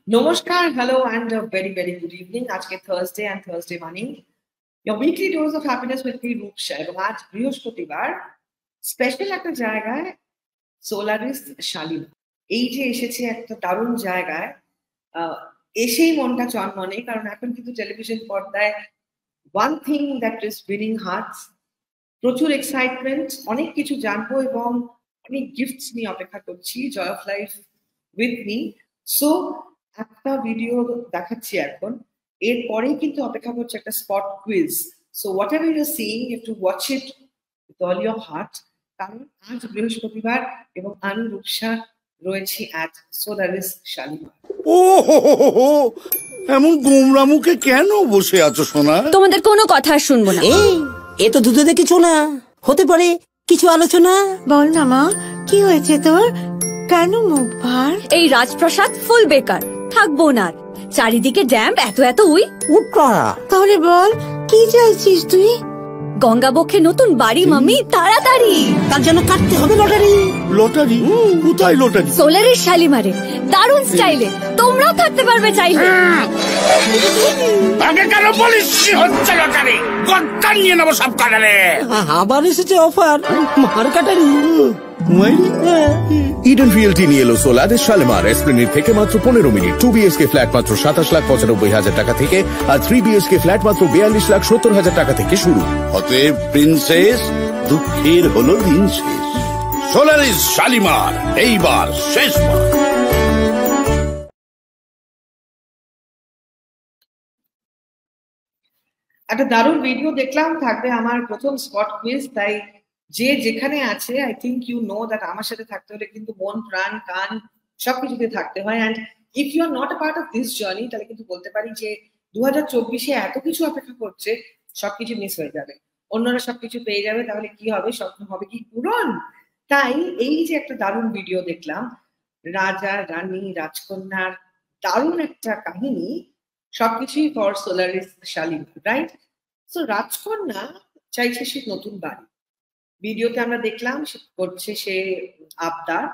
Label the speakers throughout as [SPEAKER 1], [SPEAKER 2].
[SPEAKER 1] Namaskar, hello, and a very, very good evening. আজকে Thursday and Thursday morning. Your weekly dose of happiness with me, Rupsa. এবং আজ বৃহস্পতিবার special একটা জায়গায় Solaris Shalimar এই যে এসেছে একটা দারুণ জায়গায় এসেই মনটা চনমনে, কারণ এখন কিন্তু টেলিভিশন পর্দায় one thing that is winning hearts, প্রচুর এক্সাইটমেন্ট, অনেক কিছু জানবো এবং অনেক গিফটস নিয়ে অপেক্ষা করছি joy of life with me. So একটা ভিডিও দেখাচ্ছি এখন, এরপরেই কিন্তু অপেক্ষা করছে একটা spot quiz. So whatever you are seeing you have to watch it with all your heart, কারণ আজ বৃহস্পতিবার এবং আমি রূপসা রয়েছি অ্যাট সোলারিস শালিমার।
[SPEAKER 2] ও হো, এমন গোমরা মুখে কেন বসে আছো সোনা?
[SPEAKER 3] তোমাদের কোনো কথা শুনবো না।
[SPEAKER 4] এ তো দুধে কিছু না, হতে পারে কিছু আলোচনা।
[SPEAKER 5] বল না মা, কি হয়েছে তোর? কেন মুখ ভার?
[SPEAKER 3] এই রাজপ্রাসাদ ফুল বেকার, থাকবো না। চারিদিকে ড্যাম্প, এত এত
[SPEAKER 5] তাহলে বল কি চাইছিস তুই?
[SPEAKER 3] গঙ্গাবক্ষে নতুন বাড়ি মাম্মি, তাড়াতাড়ি।
[SPEAKER 4] তার জন্য কাটতে হবে লটারি।
[SPEAKER 2] লটারি? কোথায় লটারি?
[SPEAKER 3] সোলারিস শালিমারে, দারুণ স্টাইলে, তোমরাও থাকতে পারবে চাইলে।
[SPEAKER 2] আগে কেন বলিস হচ্ছে লটারি? গর্দান নিয়ে নেবো সব কাটারে।
[SPEAKER 4] আবার এসেছে অফার, মার কাটারি।
[SPEAKER 6] ইডেন রিয়েলটি নিয়ে এলো সোলারিস শালিমার এসপ্লেনেড থেকে মাত্র 15 মিনিট। 2 বিএসকে ফ্ল্যাট মাত্র 27,95,000 টাকা থেকে, আর 3 বিএসকে ফ্ল্যাট মাত্র 42,70,000 টাকা থেকে শুরু।
[SPEAKER 2] অতএব প্রিন্সেস, দুঃখের হলো দিন শেষ। সোলারিস শালিমার, এইবার শেষবার।
[SPEAKER 1] একটা দারুণ ভিডিও দেখলাম, থাকবে আমার প্রথম স্পট কুইজ। তাই যে যেখানে আছে, I think you know that আমার সাথে থাকতে হলে কিন্তু মন প্রাণ কান সবকিছুতে থাকতে হয়। And if you are not a part of this journey, তাহলে কিন্তু বলতে পারি যে 2024-এ এত কিছু অপেক্ষা করছে, সবকিছু মিস হয়ে যাবে, অন্যরা সবকিছু পেয়ে যাবে, তাহলে কি হবে? স্বপ্ন হবে কি পূরণ? তাই এই যে একটা দারুণ ভিডিও দেখলাম, রাজা রানী রাজকন্যার দারুণ একটা কাহিনী, সবকিছুই for Solaris Shalimar, right? So রাজকন্যা চাইছে সে নতুন বাড়ি। ভিডিওতে আমরা দেখলাম করছে সে আবদার,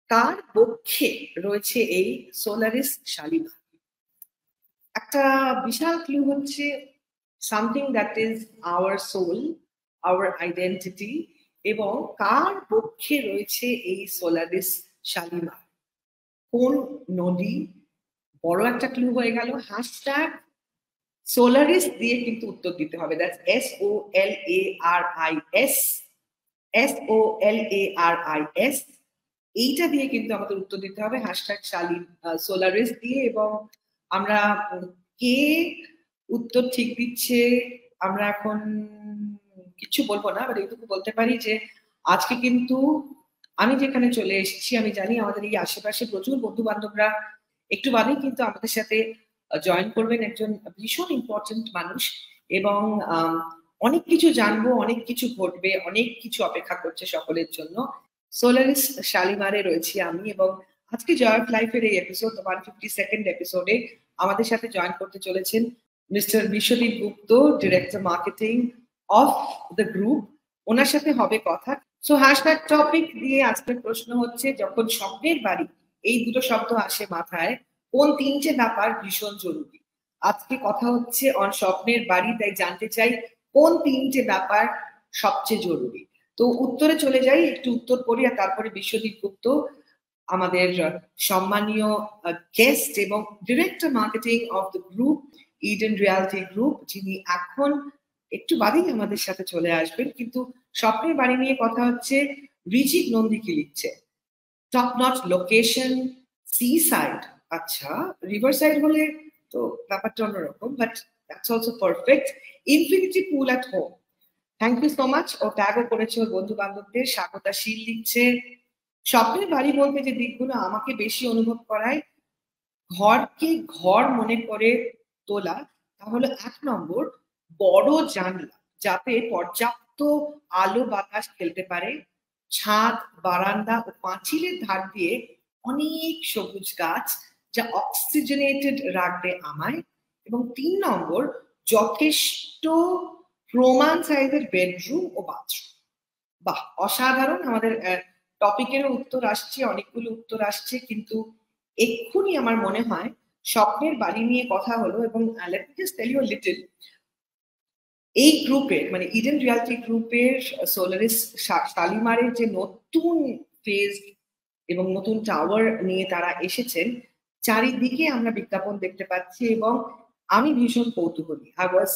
[SPEAKER 1] কার পক্ষে রয়েছে এই সোলারিস শালিমা। একটা বিশাল ক্লু হচ্ছে something that is our soul, our identity, এবং কার পক্ষে রয়েছে এই সোলারিস শালিমা, কোন নদী? বড় একটা ক্লু হয়ে গেল। হ্যাশট্যাগ সোলারিস দিয়ে কিন্তু উত্তর দিতে হবে। দ্যাটস SOLARIS, এইটা দিয়ে কিন্তু আমাদের উত্তর দিতে হবে, হ্যাশট্যাগ সোলারিস দিয়ে। এবং আমরা কে উত্তর ঠিক দিচ্ছে আমরা এখন কিছু বলবো না, বাট এইটুকু বলতে পারি যে আজকে কিন্তু আমি যেখানে চলে এসেছি, আমি জানি আমাদের এই আশেপাশে প্রচুর বন্ধু বান্ধবরা একটু বাদেই কিন্তু আমাদের সাথে জয়েন করবেন, একজন ভীষণ ইম্পর্টেন্ট মানুষ, এবং অনেক কিছু জানবো, অনেক কিছু ঘটবে, অনেক কিছু অপেক্ষা করছে সকলের জন্য। সোলারিস শালিমারে রয়েছি আমি, এবং আজকে জয় অফ লাইফের এই এপিসোড 152nd এপিসোডে আমাদের সাথে জয়েন করতে চলেছেন mister Biswadip Gupta, director marketing of the group. ওনার সাথে হবে কথা। সো হ্যাশট্যাগ টপিক দিয়ে আজকের প্রশ্ন হচ্ছে, যখন স্বপ্নের বাড়ি এই দুটো শব্দ আসে মাথায়, কোন তিনটে ব্যাপার ভীষণ জরুরি? আজকে কথা হচ্ছে অন স্বপ্নের বাড়ি, তাই জানতে চাই কোন তিনটে ব্যাপার সবচেয়ে জরুরি। তো উত্তরে চলে যাই, একটু উত্তর করি, আর তারপরে বিশ্বদীপ গুপ্ত আমাদের সম্মানীয় গেস্ট এবং director marketing of the group, Eden reality group, যিনি এখন একটু বাদেই আমাদের সাথে চলে আসবেন। কিন্তু স্বপ্নের বাড়ি নিয়ে কথা হচ্ছে। রিজিক নন্দী কি লিখছে? Top notch location, sea side. আচ্ছা, রিভার সাইড হলে তো ব্যাপারটা অন্যরকম, but that's also perfect. Infinity pool at home, thank you so much. ও ট্যাগও করেছে ওর বন্ধু বান্ধবদের। স্বাগতা শীল লিখছে, স্বপ্নের বাড়ি বলতে যে দিকগুলো আমাকে বেশি অনুভব করায়, ঘরকে ঘর মনে করে তোলা, তাহলে 1 নম্বর বড় জানলা, যাতে পর্যাপ্ত আলো বাতাস খেলতে পারে, ছাদ বারান্দা ও পাঁচিলের ধার দিয়ে অনেক সবুজ গাছ যা অক্সিজেনেটেড রাখবে আমায়, এবং 3 নম্বর যথেষ্ট প্রমাণ সাইজের বেডরুম ও বাথরুম। বাহ, অসাধারণ। আমাদের টপিকের উত্তর আসছে, অনেকগুলো উত্তর আসছে, কিন্তু এক্ষুনি আমার মনে হয় স্বপ্নের বাড়ি নিয়ে কথা হলো, এবং let me just tell you a little, এই গ্রুপের মানে ইডেন রিয়ালিটি গ্রুপের সোলারিস শালিমারের যে নতুন ফেজ এবং নতুন টাওয়ার নিয়ে তারা এসেছেন, চারিদিকে আমরা বিজ্ঞাপন দেখতে পাচ্ছি এবং আমি ভীষণ কৌতূহলী। I was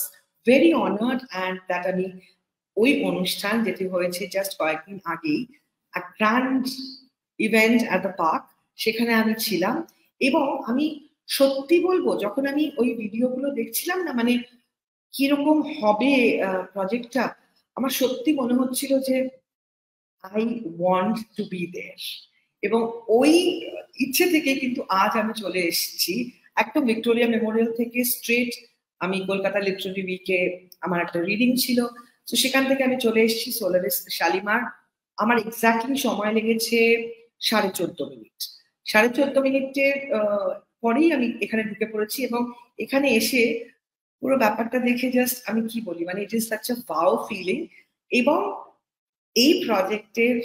[SPEAKER 1] very honoured and that আমি ওই অনুষ্ঠান যেটি হয়েছে জাস্ট কয়েকদিন আগেই, a grand event at the park, সেখানে আমি ছিলাম। এবং আমি সত্যি বলবো, যখন আমি ওই ভিডিওগুলো দেখছিলাম না, মানে কিরকম হবে প্রজেক্টটা, আমার সত্যি মনে হচ্ছিল যে I want to be there. এবং ওই ইচ্ছে থেকে কিন্তু আজ আমি চলে এসেছি একদম ভিক্টোরিয়া মেমোরিয়াল থেকে স্ট্রেট, আমি কলকাতা লিটারেরি উইকে আমার একটা রিডিং ছিল, তো সেখান থেকে আমি চলে এসেছি সোলারিস শালিমার। আমার এক্স্যাক্টলি সময় লেগেছে 14.5 মিনিট। 14.5 মিনিটের পরেই আমি এখানে ঢুকে পড়েছি এবং এখানে এসে পুরো ব্যাপারটা দেখে জাস্ট আমি কি বলি, মানে it is such a wow feeling. এবং এই প্রজেক্টের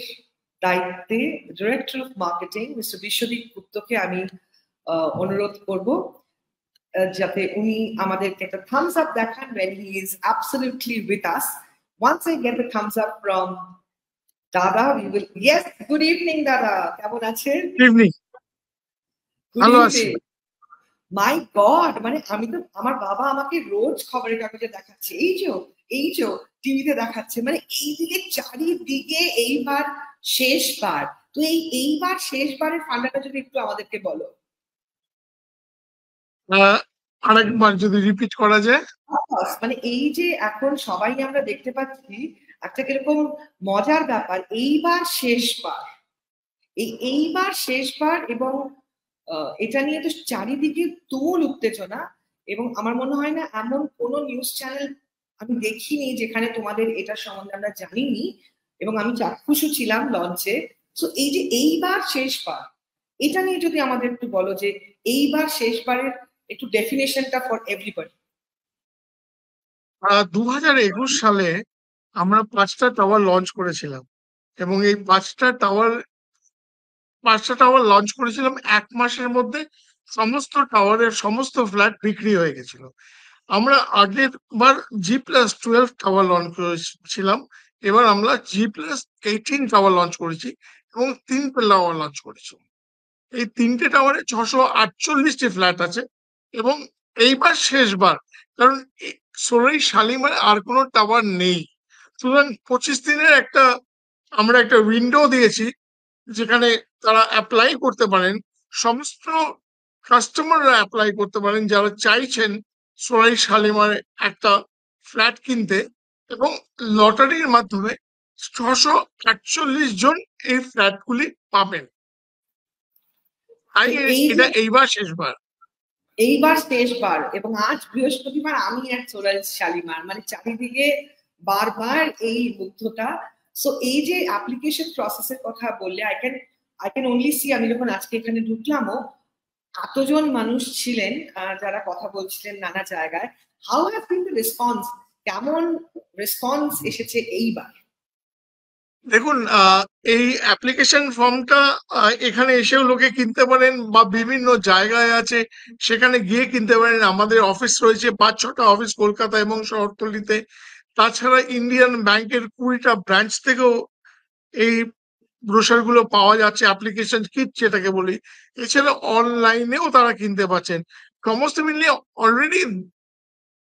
[SPEAKER 1] দায়িত্বে director of marketing mister Biswadip গুপ্তকে আমি অনুরোধ করব যাতে উনি আমাদেরকে একটা থামস আপ দেখান when he is absolutely with us. Once I get the thumbs up from Dada, we will. Yes, good evening, Dada. কেমন আছেন?
[SPEAKER 7] ইভিনিং। ভালো আছি।
[SPEAKER 1] মাই গড, মানে আমি তো, আমার বাবা আমাকে রোজ খবরের কাগজে দেখাচ্ছে, এই যে টিভিতে দেখাচ্ছে, মানে এইদিকে চারিদিকে এইবার শেষবার। তো এইবার শেষবারের ফান্ডাটা যদি একটু আমাদেরকে বলো।
[SPEAKER 7] আরেকবার যদি রিপিট করা যায়।
[SPEAKER 1] মানে এই যে এখন সবাই আমরা দেখতে পাচ্ছি একটা কিরকম মজার ব্যাপার, এইবার শেষবার এবং এটা নিয়ে তো চারিদিকে তুমুল উত্তেজনা। এবং আমার মনে হয় না এমন কোনো নিউজ চ্যানেল আমি দেখিনি যেখানে তোমাদের এটা সম্বন্ধে আমরা জানিনি, এবং আমি চাক্ষুষও ছিলাম লঞ্চে। তো এই যে এইবার শেষবার, এটা নিয়ে যদি আমাদের একটু বলো যে এইবার শেষবারের একটু ডেফিনেশনটা ফর এভরিবডি।
[SPEAKER 7] 2021 সালে আমরা 5টা টাওয়ার লঞ্চ করেছিলাম এবং এই 5টা টাওয়ার লঞ্চ করেছিলাম 1 মাসের মধ্যে। সমস্ত টাওয়ারের সমস্ত ফ্ল্যাট বিক্রি হয়ে গেছিল। আমরা আগের বার G+12 টাওয়ার লঞ্চ করেছিলাম, এবার আমরা G+18 টাওয়ার লঞ্চ করেছি এবং 3টে টাওয়ার লঞ্চ করেছি। এই 3টে টাওয়ারে 648টি ফ্ল্যাট আছে এবং এইবার শেষবার, কারণ সোলারি শালিমারে আর কোনো টাওয়ার নেই। সুতরাং 25 দিনের আমরা একটা উইন্ডো দিয়েছি যেখানে তারা অ্যাপ্লাই করতে পারেন, সমস্ত কাস্টমাররা অ্যাপ্লাই করতে পারেন যারা চাইছেন সোলারি শালিমারে একটা ফ্ল্যাট কিনতে, এবং লটারির মাধ্যমে 648 জন এই ফ্ল্যাটগুলি পাবেন। এটা এইবার শেষবার।
[SPEAKER 1] এবং আজ বৃহস্পতিবার আমি এক সোলারিস শালিমার, মানে চারিদিকে বারবার এই মুগ্ধতা। সো এই যে অ্যাপ্লিকেশন প্রসেসের কথা বললে, আই ক্যান অনলি সি, আমি যখন আজকে এখানে ঢুকলামও এতজন মানুষ ছিলেন যারা কথা বলছিলেন নানা জায়গায়। How have been the response? কেমন রেসপন্স এসেছে এইবার?
[SPEAKER 7] দেখুন, এই অ্যাপ্লিকেশন ফর্মটা এখানে এসেও লোকে কিনতে পারেন বা বিভিন্ন জায়গায় আছে সেখানে গিয়ে কিনতে পারেন। আমাদের অফিস রয়েছে 5-6টা অফিস কলকাতা এবং শহরতলিতে। তাছাড়া ইন্ডিয়ান ব্যাংকের 20টা ব্রাঞ্চ থেকেও এই ব্রোশারগুলো পাওয়া যাচ্ছে, অ্যাপ্লিকেশন কিট যেটাকে বলি। এছাড়া অনলাইনেও তারা কিনতে পারছেন। সমস্ত মিলিয়ে অলরেডি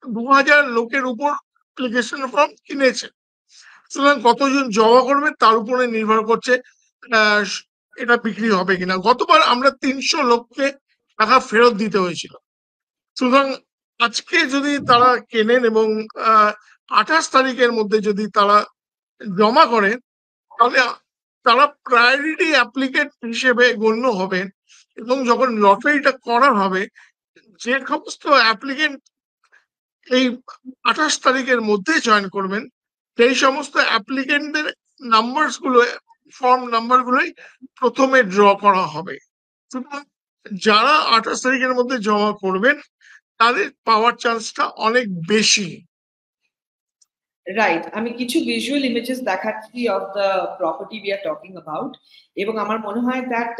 [SPEAKER 7] 2000 লোকের উপর অ্যাপ্লিকেশন ফর্ম কিনেছে। সুতরাং কতজন জমা করবে তার উপরে নির্ভর করছে এটা বিক্রি হবে কিনা। গতবার আমরা 300 লোককে টাকা ফেরত দিতে হয়েছিল। সুতরাং আজকে যদি তারা কেনেন এবং 28 তারিখের মধ্যে যদি তারা জমা করেন, তাহলে তারা প্রায়োরিটি অ্যাপ্লিকেন্ট হিসেবে গণ্য হবেন। এবং যখন লটারিটা করা হবে, যে সমস্ত অ্যাপ্লিকেন্ট এই 28 তারিখের মধ্যে জয়েন করবেন, সেই সমস্ত অ্যাপ্লিকেন্টদের ফর্ম নাম্বারগুলোই প্রথমে ড্র করা হবে। যারা 28 তারিখের মধ্যে জমা করবেন তাদের পাওয়ার চান্সটা অনেক বেশি।
[SPEAKER 1] রাইট, আমি কিছু ভিজুয়াল ইমেজেস দেখাচ্ছি of the property we are talking about, এবং আমার মনে হয় দ্যাট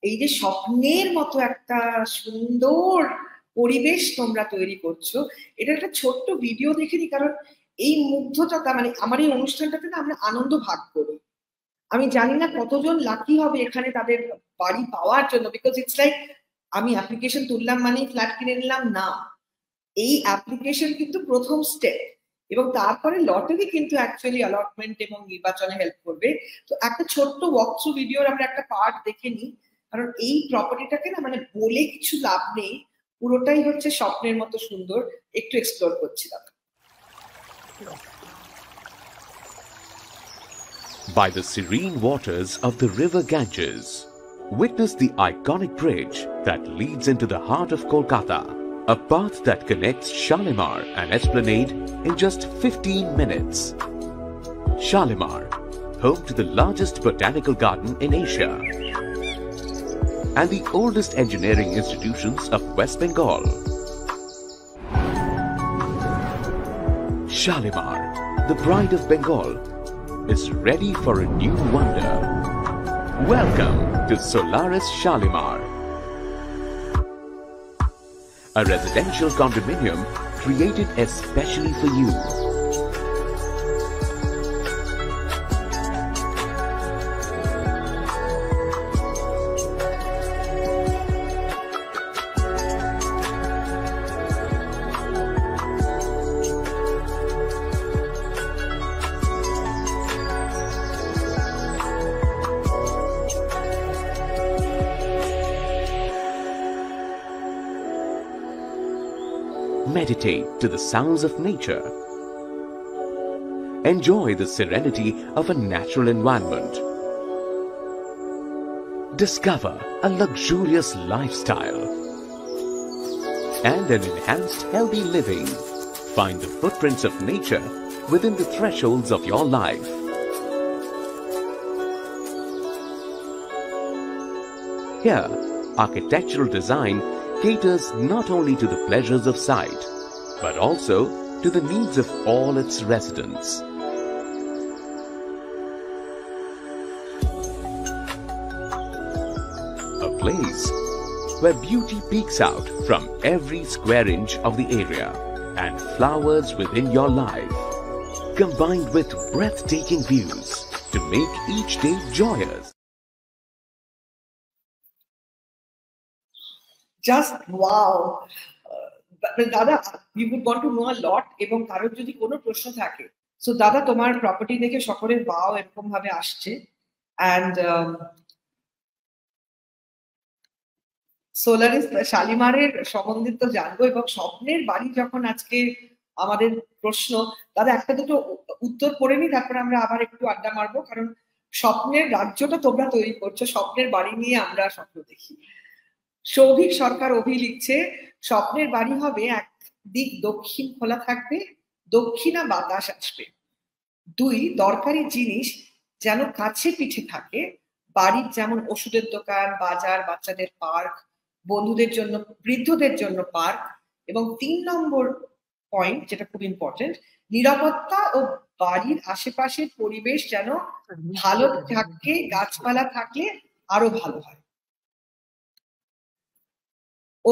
[SPEAKER 1] এই যে স্বপ্নের মতো একটা সুন্দর পরিবেশ তোমরা তৈরি করছো, এটা একটা ছোট্ট ভিডিও দেখে নি, কারণ এই মুগ্ধতা মানে আমার এই অনুষ্ঠানটাতে না আমরা আনন্দ ভাগ করি। আমি জানি না কতজন লাকি হবে এখানে তাদের বাড়ি পাওয়ার জন্য, বিকজ ইটস লাইক আমি অ্যাপ্লিকেশন তুললাম মানে ফ্ল্যাট কিনে নিলাম না, এই অ্যাপ্লিকেশন কিন্তু প্রথম স্টেপ, এবং তারপরে লটারি কিন্তু অ্যাকচুয়ালি অ্যালটমেন্ট এবং নির্বাচনে হেল্প করবে। তো একটা ছোট্ট ওয়াক থ্রু ভিডিওর আমরা একটা পার্ট দেখে নিই, কারণ এই প্রপার্টিটাকে না মানে বলে কিছু লাভ নেই, পুরোটাই হচ্ছে স্বপ্নের মতো সুন্দর। একটু এক্সপ্লোর করছিলাম।
[SPEAKER 8] By the serene waters of the river Ganges, witness the iconic bridge that leads into the heart of Kolkata, a path that connects Shalimar and Esplanade in just 15 minutes. Shalimar, home to the largest botanical garden in Asia and the oldest engineering institutions of West Bengal. Shalimar, the pride of Bengal, is ready for a new wonder. Welcome to Solaris Shalimar, a residential condominium created especially for you. Meditate to the sounds of nature. Enjoy the serenity of a natural environment. Discover a luxurious lifestyle and an enhanced healthy living. Find the footprints of nature within the thresholds of your life. Here, architectural design caters not only to the pleasures of sight, but also to the needs of all its residents. A place where beauty peeks out from every square inch of the area and flowers within your life, combined with breathtaking views to make each day joyous.
[SPEAKER 1] Just wow দাদা, you would want to know a lot, এবং কারোর যদি কোনো প্রশ্ন থাকে, so দাদা তোমার property দেখে সকলের বাও এরকম ভাবে আসছে। অ্যান্ড সোলারিস শালিমারের সম্বন্ধে তো জানবো, এবং স্বপ্নের বাড়ি যখন আজকে আমাদের প্রশ্ন, দাদা একটা দুটো উত্তর করে নি, তারপরে আমরা আবার একটু আড্ডা মারবো, কারণ স্বপ্নের রাজ্যটা তোমরা তৈরি করছো, স্বপ্নের বাড়ি নিয়ে আমরা স্বপ্ন দেখি। সৌভিক সরকার অভি লিখছে, স্বপ্নের বাড়ি হবে এক দিক দক্ষিণ খোলা থাকবে, দক্ষিণা বাতাস আসবে, দুই দরকারি জিনিস যেন কাছে পিঠে থাকে, বাড়ির যেমন ওষুধের দোকান, বাজার, বাচ্চাদের পার্ক, বন্ধুদের জন্য বৃদ্ধদের জন্য পার্ক, এবং 3 নম্বর পয়েন্ট যেটা খুব ইম্পর্টেন্ট, নিরাপত্তা ও বাড়ির আশেপাশের পরিবেশ যেন ভালো থাকে, গাছপালা থাকলে আরো ভালো হয়।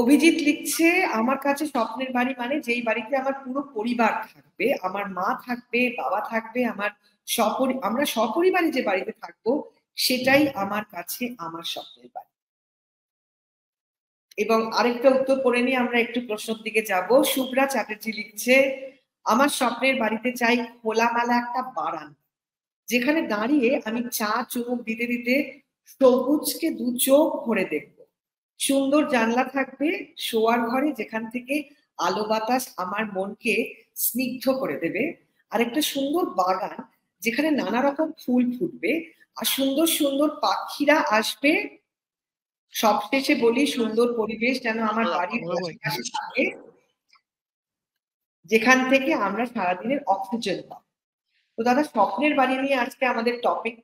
[SPEAKER 1] অভিজিৎ লিখছে, আমার কাছে স্বপ্নের বাড়ি মানে যেই বাড়িতে আমার পুরো পরিবার থাকবে, আমার মা থাকবে, বাবা থাকবে, আমরা সপরিবারে যে বাড়িতে থাকবো সেটাই আমার কাছে আমার স্বপ্নের বাড়ি। এবং আরেকটা উত্তর পড়ে নিয়ে আমরা একটু প্রশ্নের দিকে যাব। শুভ্রা চ্যাটার্জি লিখছে, আমার স্বপ্নের বাড়িতে চাই খোলামেলা একটা বারান্দা, যেখানে দাঁড়িয়ে আমি চা চুমুক দিতে দিতে সবুজকে 2 চোখ ভরে দেখব, সুন্দর জানলা থাকবে শোয়ার ঘরে, যেখান থেকে আলো বাতাস আমার মনকে স্নিগ্ধ করে দেবে, আর একটা সুন্দর বাগান যেখানে নানা রকম ফুল ফুটবে আর সুন্দর সুন্দর পাখিরা আসবে। সবশেষে বলি, সুন্দর পরিবেশ যেন আমার বাড়ির আশেপাশে থাকে, যেখান থেকে আমরা সারাদিনের অক্সিজেন পাবো। তো দাদা, স্বপ্নের বাড়ি নিয়ে আজকে আমাদের টপিক।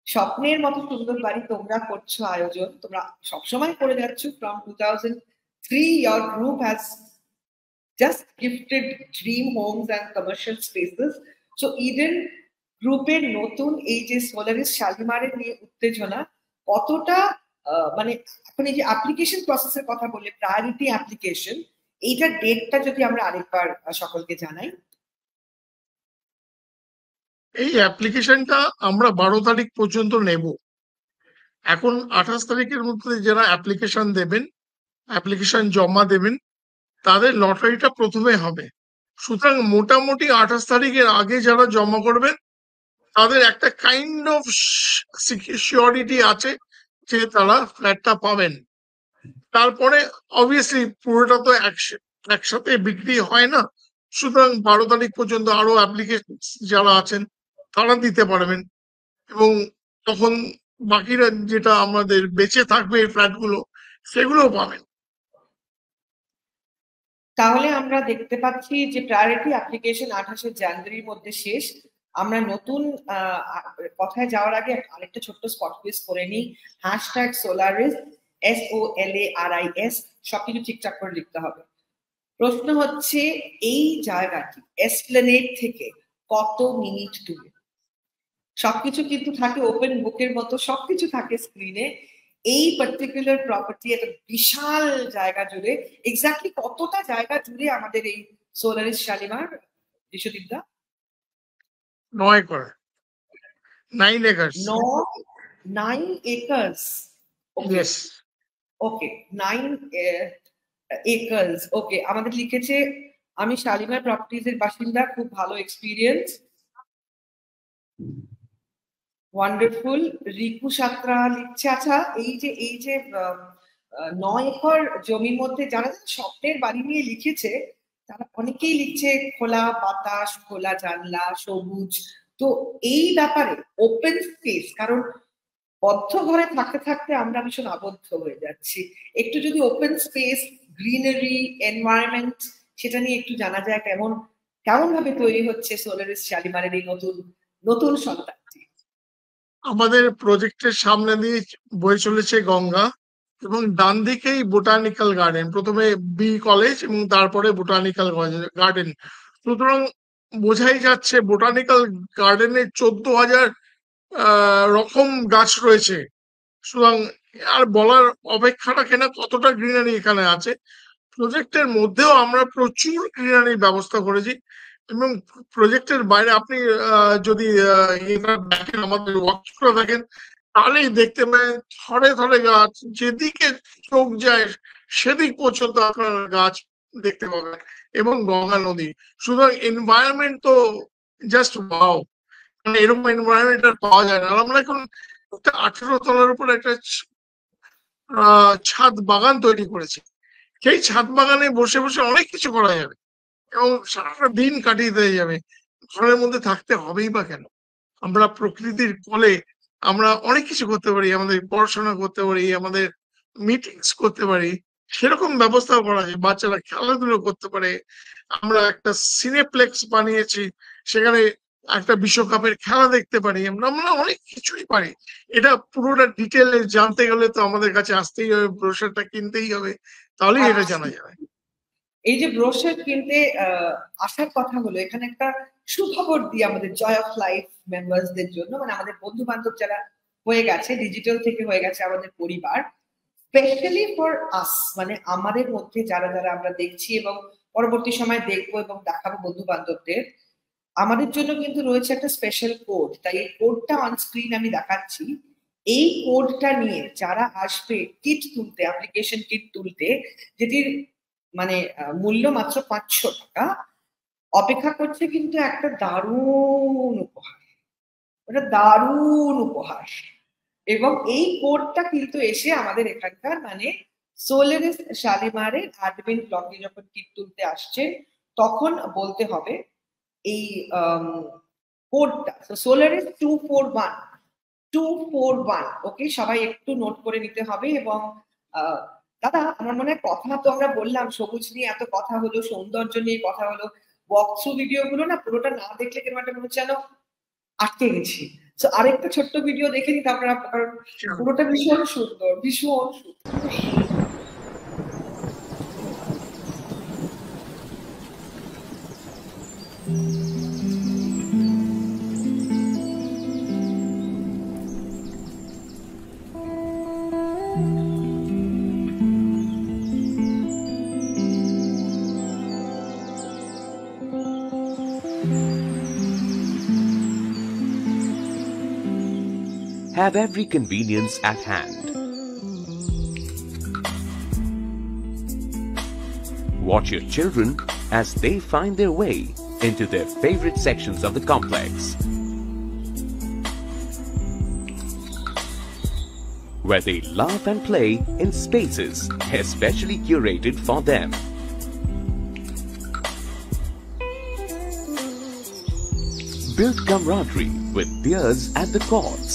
[SPEAKER 1] স্বপ্নের মতো সুন্দর বাড়ি তোমরা করছো আয়োজন, তোমরা সবসময় করে যাচ্ছ। From 2003 your group has just gifted dream homes and commercial spaces. So Eden গ্রুপের নতুন এই যে সোলারিস শালিমারের নিয়ে উত্তেজনা, কতটা মানে এখন এই যে অ্যাপ্লিকেশন প্রসেসের কথা বললে, প্রায়োরিটি অ্যাপ্লিকেশন, এইটার ডেটটা যদি আমরা আরেকবার সকলকে জানাই।
[SPEAKER 7] এই অ্যাপ্লিকেশনটা আমরা 12 তারিখ পর্যন্ত নেব। এখন 28 তারিখের মধ্যে যারা অ্যাপ্লিকেশন দেবেন, অ্যাপ্লিকেশন জমা দেবেন, তাদের লটারিটা প্রথমে হবে। সুতরাং মোটামুটি 28 তারিখের আগে যারা জমা করবেন তাদের একটা কাইন্ড অফ সিকিউরিটি আছে যে তারা ফ্ল্যাটটা পাবেন। তারপরে অবভিয়াসলি পুরোটা তো একসাথে বিক্রি হয় না, সুতরাং 12 তারিখ পর্যন্ত আরো অ্যাপ্লিকেশন যারা আছেন তারা দিতে পারবেন, এবং তখন বাকিরা যেটা আমাদের বেঁচে থাকবে এই ফ্ল্যাটগুলো সেগুলোও পাবেন।
[SPEAKER 1] তাহলে আমরা দেখতে পাচ্ছি যে প্রায়োরিটি অ্যাপ্লিকেশন 28 জানুয়ারির মধ্যে শেষ। আমরা নতুন কথায় যাওয়ার আগে আরেকটা ছোট্ট স্পট কুইজ করে নিই। #Solaris SOLARIS সবকিছু ঠিকঠাক করে লিখতে হবে। প্রশ্ন হচ্ছে, এই জায়গাটি এসপ্লেনেড থেকে কত মিনিট দূরে? সবকিছু কিন্তু থাকে ওপেন বুকের মতো, সবকিছু থাকে স্ক্রিনে। এই পার্টিকুলার প্রপার্টি একটা বিশাল জায়গা জুড়ে, এক্স্যাক্টলি কতটা জায়গা জুড়ে আমাদের এই সোলারিস শালিমার, বিশ্বদীপ দা?
[SPEAKER 7] 9 acre, 9 acres.
[SPEAKER 1] 9 acres. Okay.
[SPEAKER 7] Yes.
[SPEAKER 1] Okay, 9 acres. Okay, আমাদের লিখেছে, আমি শালিমার প্রপার্টিজ এর বাসিন্দা, খুব ভালো এক্সপিরিয়েন্স। ওয়ান্ডারফুল। রিকু সাত্রা লিখছে, আচ্ছা এই যে 9 একর জমির মধ্যে যারা স্বপ্নের বাড়ি নিয়ে লিখেছে তারা অনেকেই লিখছে খোলা বাতাস, খোলা জানলা, সবুজ। তো এই ব্যাপারে ওপেন স্পেস, কারণ বদ্ধ ঘরে থাকতে থাকতে আমরা ভীষণ আবদ্ধ হয়ে যাচ্ছি, একটু যদি ওপেন স্পেস, গ্রিনারি, এনভায়রনমেন্ট, সেটা নিয়ে একটু জানা যায় কেমন ভাবে তৈরি হচ্ছে সোলারিস শালিমারের এই নতুন সন্তানটি।
[SPEAKER 7] আমাদের প্রজেক্টের সামনে দিয়ে বয়ে চলেছে গঙ্গা, এবং ডান দিকেই বোটানিক্যাল গার্ডেন, প্রথমে বি কলেজ এবং তারপরে বোটানিক্যাল গার্ডেন। সুতরাং বোঝাই যাচ্ছে বোটানিক্যাল গার্ডেনে 14,000 রকম গাছ রয়েছে। সুতরাং আর বলার অপেক্ষাটা কেনা কতটা গ্রিনারি এখানে আছে। প্রজেক্টের মধ্যেও আমরা প্রচুর গ্রিনারির ব্যবস্থা করেছি, এবং প্রজেক্টের বাইরে আপনি যদি দেখেন, আমাদের ওয়ার্কশপে দেখেন, তাহলেই দেখতে পাবেন থরে থরে গাছ, যেদিকে চোখ যায় সেদিক পর্যন্ত আপনার গাছ দেখতে পাবেন, এবং গঙ্গা নদী। সুতরাং এনভায়রনমেন্ট তো জাস্ট ওয়াও, মানে এরকম এনভায়রনমেন্ট আর পাওয়া যায় না। আমরা এখন একটা 18 তলার উপর একটা ছাদ বাগান তৈরি করেছি। সেই ছাদ বাগানে বসে বসে অনেক কিছু করা যাবে, এবং সারাটা দিন কাটিয়ে দেওয়া যাবে। ঘরের মধ্যে থাকতে হবেই বা কেন? আমরা প্রকৃতির কোলে আমরা অনেক কিছু করতে পারি, আমাদের পড়াশোনা করতে পারি, আমাদের মিটিংস করতে পারি, সেরকম ব্যবস্থাও করা যায়। বাচ্চারা খেলাধুলো করতে পারে। আমরা একটা সিনেপ্লেক্স বানিয়েছি, সেখানে একটা বিশ্বকাপের খেলা দেখতে পারি। আমরা অনেক কিছুই পারি। এটা পুরোটা ডিটেলে জানতে গেলে তো আমাদের কাছে আসতেই হবে, ব্রোশারটা কিনতেই হবে, তাহলেই এটা জানা যাবে।
[SPEAKER 1] এই যে ব্রোশার কিনতে আসার কথা হলো, এখানে একটা সুখবর দিই আমাদের জয় অফ লাইফ মেম্বারসদের জন্য, মানে আমাদের বন্ধু বান্ধব যারা হয়ে গেছে, ডিজিটাল থেকে হয়ে গেছে আমাদের পরিবার, স্পেশালি ফর আস, মানে আমাদের মধ্যে যারা আমরা দেখছি এবং পরবর্তী সময় দেখবো এবং দেখাবো বন্ধু বান্ধবদের, আমাদের জন্য কিন্তু রয়েছে একটা স্পেশাল কোড। তাই এই কোডটা অন স্ক্রিন আমি দেখাচ্ছি। এই কোডটা নিয়ে যারা আসবে কিট তুলতে, অ্যাপ্লিকেশন কিট তুলতে, যেটির মানে মূল্য মাত্র 500 টাকা, অপেক্ষা করছে কিন্তু একটা দারুণ উপহার। ওটা দারুণ উপহার। এবং এই কোডটা কিন্তু এসে আমাদের এখানকার মানে সোলারিস শালিমারের অ্যাডমিন ব্লগে যখন কিট তুলতে আসছে তখন বলতে হবে এই কোডটা, সোলারিস 241। ওকে, সবাই একটু নোট করে নিতে হবে। এবং দাদা, আমার মনে হয় কথা তো আমরা বললাম, সবুজ নিয়ে এত কথা হলো, সৌন্দর্য নিয়ে কথা হলো, ওয়াক থ্রু ভিডিও গুলো না পুরোটা না দেখলে কেমন একটা মনে হচ্ছে যেন আটকে গেছি। তো আরেকটা ছোট্ট ভিডিও দেখে নিতে আপনারা, কারণ পুরোটা ভীষণ সুন্দর, ভীষণ সুন্দর।
[SPEAKER 8] have every convenience at hand. Watch your children as they find their way into their favorite sections of the complex, where they laugh and play in spaces especially curated for them. Build camaraderie with beers at the courts.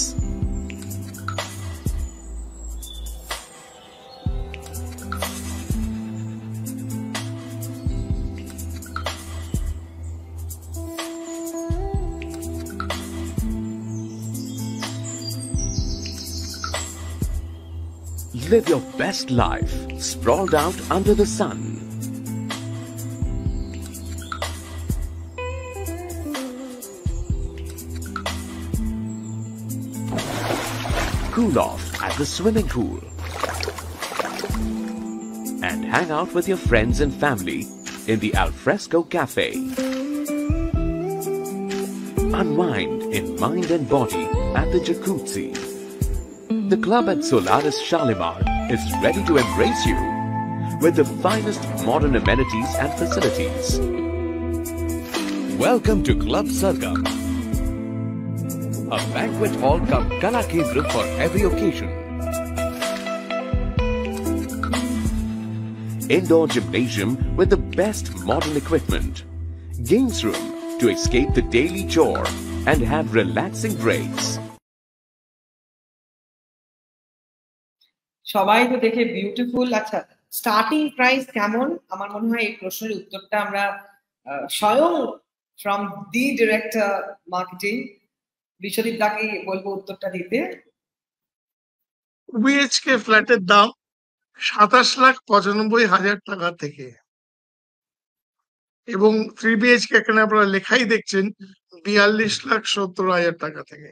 [SPEAKER 8] Live your best life, sprawled out under the sun. Cool off at the swimming pool. And hang out with your friends and family in the Alfresco Cafe. Unwind in mind and body at the jacuzzi. The club at Solaris Shalimar is ready to embrace you with the finest modern amenities and facilities. Welcome to Club Sargam, a banquet hall cum Kala Kendra for every occasion. Indoor gymnasium with the best modern equipment. Games room to escape the daily chore and have relaxing breaks.
[SPEAKER 1] সবাই তো দেখে beautiful. আচ্ছা, starting price কেমন? আমার মনে হয় এই প্রশ্নের উত্তরটা আমরা স্বয়ং from the director marketing Biswadip দাকে বলবো উত্তরটা দিতে।
[SPEAKER 7] বিএইচকে ফ্ল্যাটের দাম 27,95,000 টাকা থেকে, এবং 3 বিএইচকে এখানে আপনারা লেখাই দেখছেন 42,70,000 টাকা থেকে।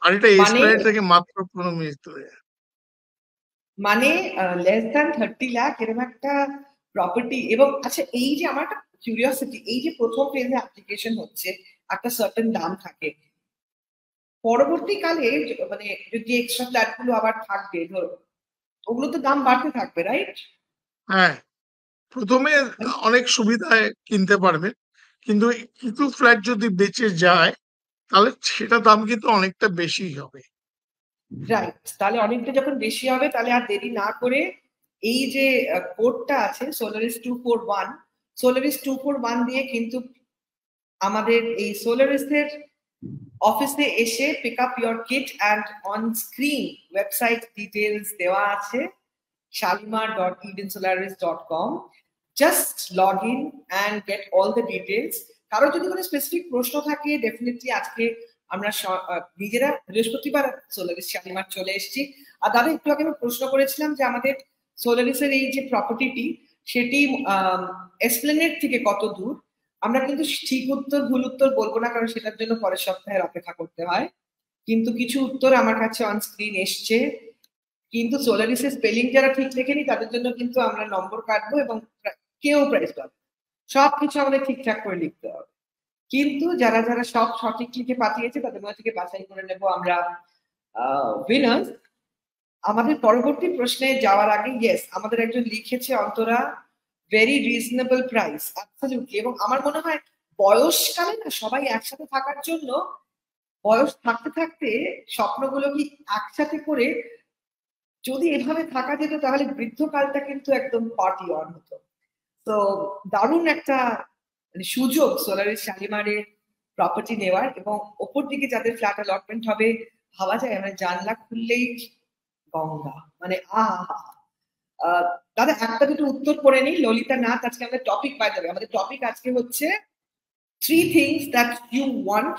[SPEAKER 7] আর এটা এসপ্ল্যানেড থেকে মাত্র 15 মিনিট দূরে।
[SPEAKER 1] মানে লেস দ্যান 30 লাখ এরকম একটা প্রপার্টি। এবং আচ্ছা, এই যে আমার একটা কিউরিওসিটি, এই যে প্রথম ফেজে অ্যাপ্লিকেশন হচ্ছে একটা সার্টেন দাম থাকে, পরবর্তীকালে মানে যদি এক্সট্রা ফ্ল্যাট গুলো আবার থাকবে ধরো, ওগুলো তো দাম বাড়তে থাকবে, রাইট?
[SPEAKER 7] হ্যাঁ, প্রথমে অনেক সুবিধায় কিনতে পারবেন, কিন্তু কিছু ফ্ল্যাট যদি বেঁচে যায় তাহলে সেটা দাম কিন্তু অনেকটা বেশি হবে।
[SPEAKER 1] রাইট, তাহলে অনেকটা যখন বেশি হবে তাহলে আর দেরি না করে এই যে কোডটা আছে সোলারিস 241, সোলারিস 241 দিয়ে কিন্তু আমাদের এই সোলারিসের অফিসে এসে pick up your kit and on screen website details দেওয়া আছে shalimar.edensolaris.com. Just log in and get all the details. কারো যদি কোনো স্পেসিফিক প্রশ্ন থাকে ডেফিনেটলি আজকে আমরা নিজেরা বৃহস্পতিবার সোলারিস শালিমার চলে এসেছি। আর দাদা একটু আগে আমি প্রশ্ন করেছিলাম যে আমাদের সোলারিসের এই যে প্রপার্টিটি সেটি এসপ্লেনেড থেকে কত দূর, আমরা কিন্তু ঠিক উত্তর ভুল উত্তর বলবো না, কারণ সেটার জন্য পরের সপ্তাহে অপেক্ষা করতে হয়। কিন্তু কিছু উত্তর আমার কাছে অন স্ক্রিন এসছে, কিন্তু সোলারিসের স্পেলিং যারা ঠিক লেখেনি তাদের জন্য কিন্তু আমরা নম্বর কাটবো এবং কেউ প্রাইজ পাবে। সবকিছু আমাদের ঠিকঠাক করে লিখতে হবে, কিন্তু যারা যারা সব সঠিক লিখে পাঠিয়েছে তাদের মধ্যে থেকে বাছাই করে নেব আমরা উইনার্স। আমাদের পরবর্তী প্রশ্নে যাওয়ার আগে ইয়েস, আমাদের একজন লিখেছে Antara very reasonable price, absolutely. এবং আমার মনে হয় বয়সকালে না সবাই একসাথে থাকার জন্য বয়স থাকতে থাকতে স্বপ্নগুলো কি একসাথে করে যদি এভাবে থাকা যেত তাহলে বৃদ্ধকালটা কিন্তু একদম পার্টি অন হতো। তো দারুণ একটা সুযোগ সোলারিস শালিমারে প্রপার্টি নেওয়ার, এবং ওপর দিকে যাদের ফ্ল্যাট অ্যালটমেন্ট হবে ভাবা যায় মানে জানলা খুললেই গঙ্গা, মানে দাদা একটা দুটো উত্তর করে নিই। ললিতা নাথ, আজকে আমাদের টপিক বাই যাবে, আমাদের টপিক আজকে হচ্ছে 3 things that you want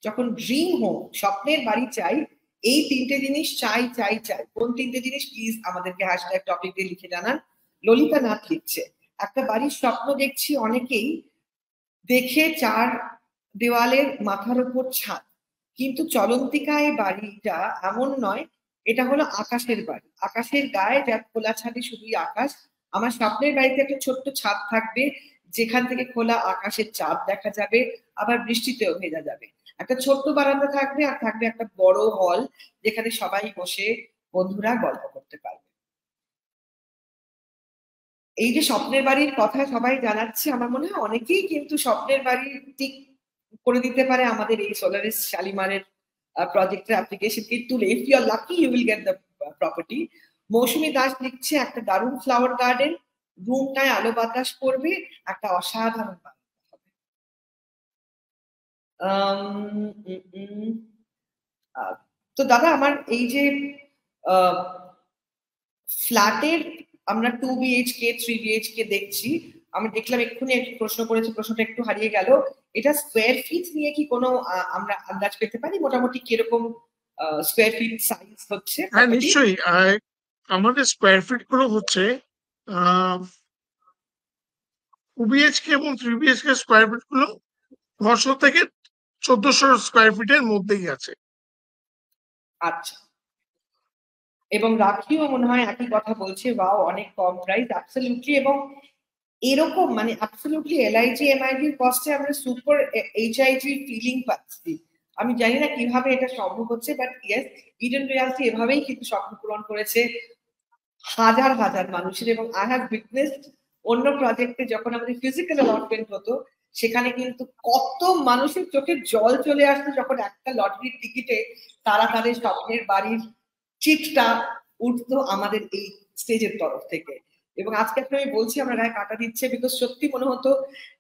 [SPEAKER 1] যখন ড্রিম হোম স্বপ্নের বাড়ি চাই, এই 3টে জিনিস চাই চাই চাই। কোন 3টে জিনিস প্লিজ আমাদেরকে হ্যাশট্যাগ টপিক দিয়ে লিখে জানান। ললিতা নাথ লিখছে, একটা বাড়ির স্বপ্ন দেখছি অনেকেই, দেখে 4 দেওয়ালের মাথার উপর ছাদ, কিন্তু চলন্তিকায় বাড়িটা এমন নয়, এটা হলো আকাশের বাড়ি, আকাশের গায়ে যার খোলা ছাদে শুধুই আকাশ। আমার স্বপ্নের বাড়িতে একটা ছোট্ট ছাদ থাকবে যেখান থেকে খোলা আকাশের চাঁদ দেখা যাবে, আবার বৃষ্টিতেও ভেজা যাবে। একটা ছোট্ট বারান্দা থাকবে আর থাকবে একটা বড় হল, যেখানে সবাই বসে বন্ধুরা গল্প করতে পারবে। এই যে স্বপ্নের বাড়ির কথা সবাই জানাচ্ছে, আমার মনে হয় অনেকেই কিন্তু স্বপ্নের বাড়ি ঠিক করে দিতে পারে আমাদের এই সোলারিস শালিমারের প্রজেক্টের অ্যাপ্লিকেশন কিট তুলে। If you are lucky you will get the property. Mousumi Das লিখছে একটা দারুণ ফ্লাওয়ার গার্ডেন, রুমটায় আলো বাতাস পড়বে, একটা অসাধারণ হবে। তো দাদা আমার এই যে ফ্ল্যাটের আমরা 2 BHK 3 BHK দেখছি, আমি দেখলাম এক্ষুনি একটু প্রশ্ন করেছে, প্রশ্নটা একটু হারিয়ে গেল। এটা স্কোয়ার ফিট নিয়ে কি কোনো আমরা আন্দাজ পেতে পারি মোটামুটি কিরকম স্কোয়ার ফিট সাইজ হচ্ছে?
[SPEAKER 7] হ্যাঁ নিশ্চয়ই, আমাদের স্কোয়ার ফিট গুলো হচ্ছে 2 BHK এবং 3 BHK স্কোয়ার ফিট গুলো 900 থেকে 1400 স্কোয়ার ফিটের মধ্যেই আছে।
[SPEAKER 1] আচ্ছা, এবং রাখিও মনে হয় একই কথা বলছে, ওয়াও অনেক কম প্রাইস, অ্যাবসলিউটলি। এবং এরকম মানে অ্যাবসলিউটলি LIG MIG এর কস্টে আমরা সুপার HIG ফিলিং পাচ্ছি। আমি জানি না কিভাবে এটা সম্ভব হচ্ছে, বাট ইয়েস, ইডেন রিয়ালটি এভাবেই কিন্তু স্বপ্ন পূরণ করেছে হাজার হাজার মানুষের। এবং আই হ্যাভ উইটনেসড অন্য প্রজেক্টে যখন আমাদের ফিজিক্যাল অ্যালটমেন্ট হতো, সেখানে কিন্তু কত মানুষের চোখে জল চলে আসতো যখন একটা লটারির টিকিটে তারা তাদের স্বপ্নের বাড়ির চিটটা উঠতো আমাদের এই স্টেজের তরফ থেকে। এবং আজকে আপনি আমি বলছি আমরা গায়ে কাটা দিচ্ছে, বিকজ সত্যি মনে হতো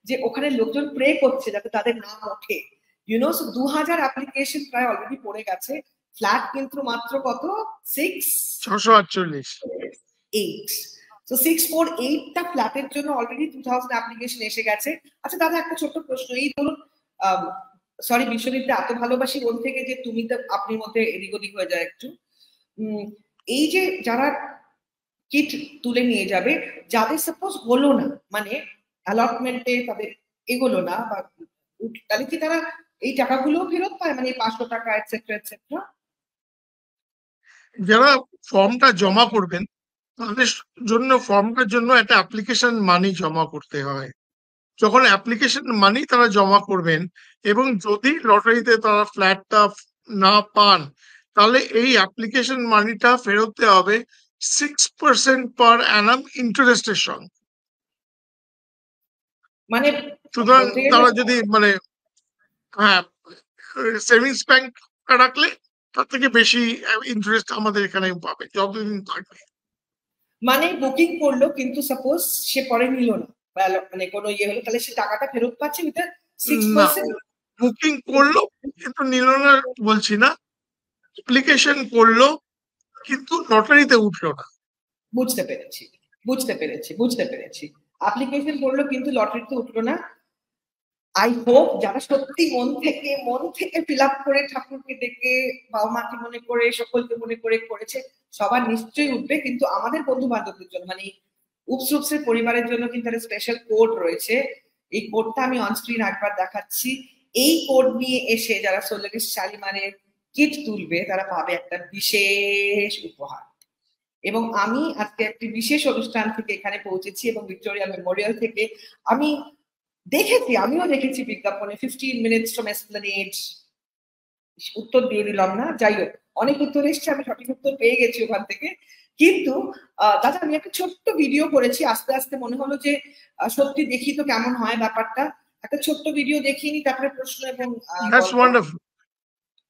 [SPEAKER 1] যে ওখানে লোকজন প্রে করছে যাতে তাদের নাম ওঠে। 2000 অ্যাপ্লিকেশন প্রায় অলরেডি পড়ে গেছে। ফ্ল্যাট কিন্তু মাত্র কত
[SPEAKER 7] 648।
[SPEAKER 1] তো 648টা ফ্ল্যাটের জন্য অলরেডি 2000 অ্যাপ্লিকেশন এসে গেছে। আচ্ছা দাদা একটা ছোট্ট প্রশ্ন, এই ধরুন সরি বিশ্বজিৎটা এত ভালোবাসি মন থেকে যে তুমি তো আপনি মধ্যে এদিক ওদিক হয়ে যায় একটু। এই যে যারা কিট তুলে নিয়ে যাবে, যাদের সাপোজ হলো না মানে অ্যালটমেন্টে তাদের এগোলো না, বা তাহলে কি তারা এই টাকাগুলো ফেরত পায়, মানে 500 টাকা এটসেট্রা এটসেট্রা?
[SPEAKER 7] যারা ফর্মটা জমা করবেন তাদের জন্য ফর্মটার জন্য একটা অ্যাপ্লিকেশন মানি জমা করতে হয়। যখন অ্যাপ্লিকেশন মানি তারা জমা করবেন এবং যদি লটারিতে তারা ফ্ল্যাটটা না পান, তাহলে এই অ্যাপ্লিকেশন মানিটা ফেরত দেওয়া হবে 6% পার অ্যানাম ইন্টারেস্টের সঙ্গে।
[SPEAKER 1] মানে
[SPEAKER 7] সুতরাং তারা যদি মানে হ্যাঁ সেভিংস ব্যাংক রাখলে তার থেকে বেশি ইন্টারেস্ট আমাদের এখানে পাবে যতদিন থাকবে।
[SPEAKER 1] মানে বুকিং করলো কিন্তু সাপোজ সে পরে নিল না, মানে কোনো ইয়ে হলো, তাহলে সে টাকাটা ফেরত পাচ্ছে উইথ 6%?
[SPEAKER 7] বুকিং করলো কিন্তু নিল না বলছি না, অ্যাপ্লিকেশন করলো কিন্তু লটারিতে উঠলো না।
[SPEAKER 1] বুঝতে পেরেছি বুঝতে পেরেছি বুঝতে পেরেছি। অ্যাপ্লিকেশন করলো কিন্তু লটারিতে উঠলো না। আই হোপ যারা সত্যি মন থেকে ফিল আপ করে ঠাকুরকে ডেকে বাবা মাকে মনে করে সকলকে মনে করে করেছে, সবার নিশ্চয়ই উঠবে। কিন্তু আমাদের বন্ধু বান্ধবদের জন্য মানে উপসুপসের পরিবারের জন্য কিন্তু একটা স্পেশাল কোড রয়েছে। এই কোডটা আমি অনস্ক্রিন একবার দেখাচ্ছি। এই কোড নিয়ে এসে যারা সোলারিস শালিমারের কিট তুলবে তারা পাবে একটা বিশেষ উপহার। এবং আমি আজকে একটি বিশেষ অনুষ্ঠান থেকে এখানে পৌঁছেছি এবং ভিক্টোরিয়া মেমোরিয়াল থেকে আমিও দেখেছি বিজ্ঞাপনে 15 minutes from Esplanade। উত্তর দিয়ে দিলাম না, যাই হোক অনেক উত্তর এসছে, আমি সঠিক উত্তর পেয়ে গেছি ওখান থেকে। কিন্তু দাদা আমি একটা ছোট্ট ভিডিও করেছি, আস্তে আস্তে মনে হলো যে সত্যি দেখি তো কেমন হয় ব্যাপারটা। একটা ছোট্ট ভিডিও দেখিয়ে নি, তারপরে প্রশ্ন এবং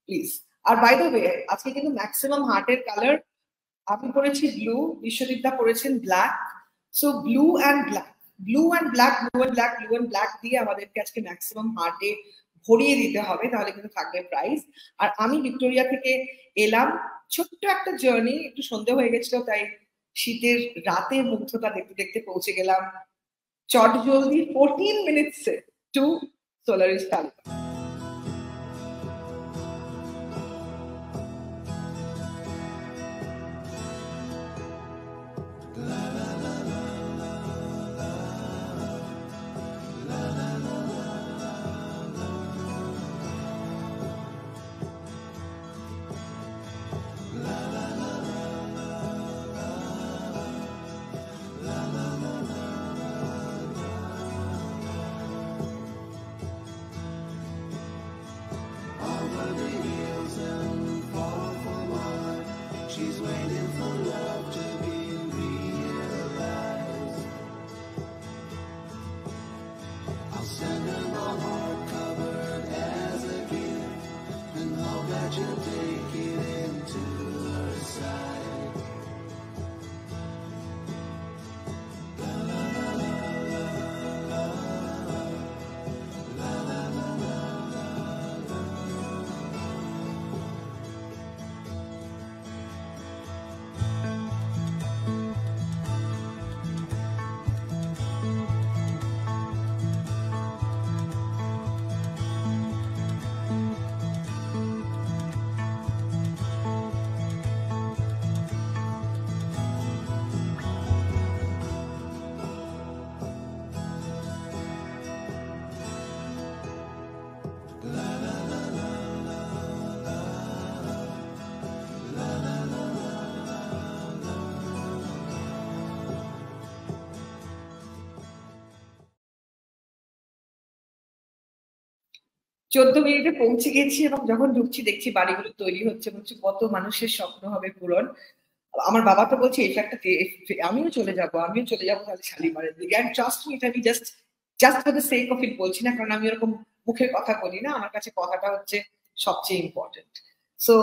[SPEAKER 1] প্লিজ। আর বাই দ্য ওয়ে আজকে কিন্তু ম্যাক্সিমাম হার্টের কালার, আমি পড়েছি ব্লু, বিশ্বজিৎদা পড়েছেন black. So blue and black দিয়ে আমাদেরকে আজকে ম্যাক্সিমাম হার্টে ভরিয়ে দিতে হবে, তাহলে কিন্তু থাকবে প্রাইস। আর আমি ভিক্টোরিয়া থেকে এলাম, ছোট্ট একটা জার্নি, একটু সন্ধ্যে হয়ে গেছিল তাই শীতের রাতে মুগ্ধতা দেখতে দেখতে পৌঁছে গেলাম চটজলদি 14 minutes টু সোলারিস শালিমার। 14 মিনিটে পৌঁছে গেছি এবং যখন ঢুকছি দেখছি বাড়িগুলো তৈরি হচ্ছে, বলছি কত মানুষের স্বপ্ন হবে পূরণ। আমার বাবা তো বলছে এটা একটা আমিও চলে যাবো তাহলে শালিমারের দিকে। অ্যান্ড ট্রাস্ট মি, এটা আমি just for the sake of it বলছি না, কারণ আমি এরকম মুখের কথা বলি না, আমার কাছে কথাটা হচ্ছে সবচেয়ে ইম্পর্টেন্ট। সো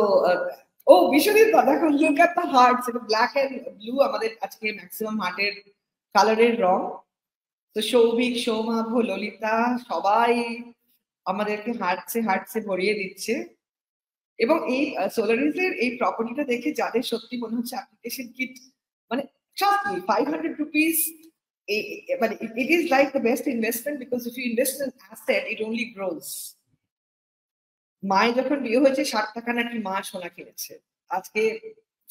[SPEAKER 1] ও বিশ্বজিৎ দাদা, লুক এট দ্য হার্টস, এটা ব্ল্যাক এন্ড ব্লু আমাদের আজকে ম্যাক্সিমাম হার্টের কালারের রং। তো সৌভিক, সৌমাভ, ললিতা সবাই আমাদেরকে হার্টসে ভরিয়ে দিচ্ছে। এবং এই সোলারিজের এই প্রপার্টিটা দেখে যাদের সত্যি মনে হচ্ছে অ্যাপ্লিকেশন কিট মানে ট্রাস্ট মি, 500 রুপিস মানে it is like the best investment, because if you invest in asset it only grows. মায়ের যখন বিয়ে হয়েছে 60 টাকা নাকি মা সোনা কিনেছে, আজকে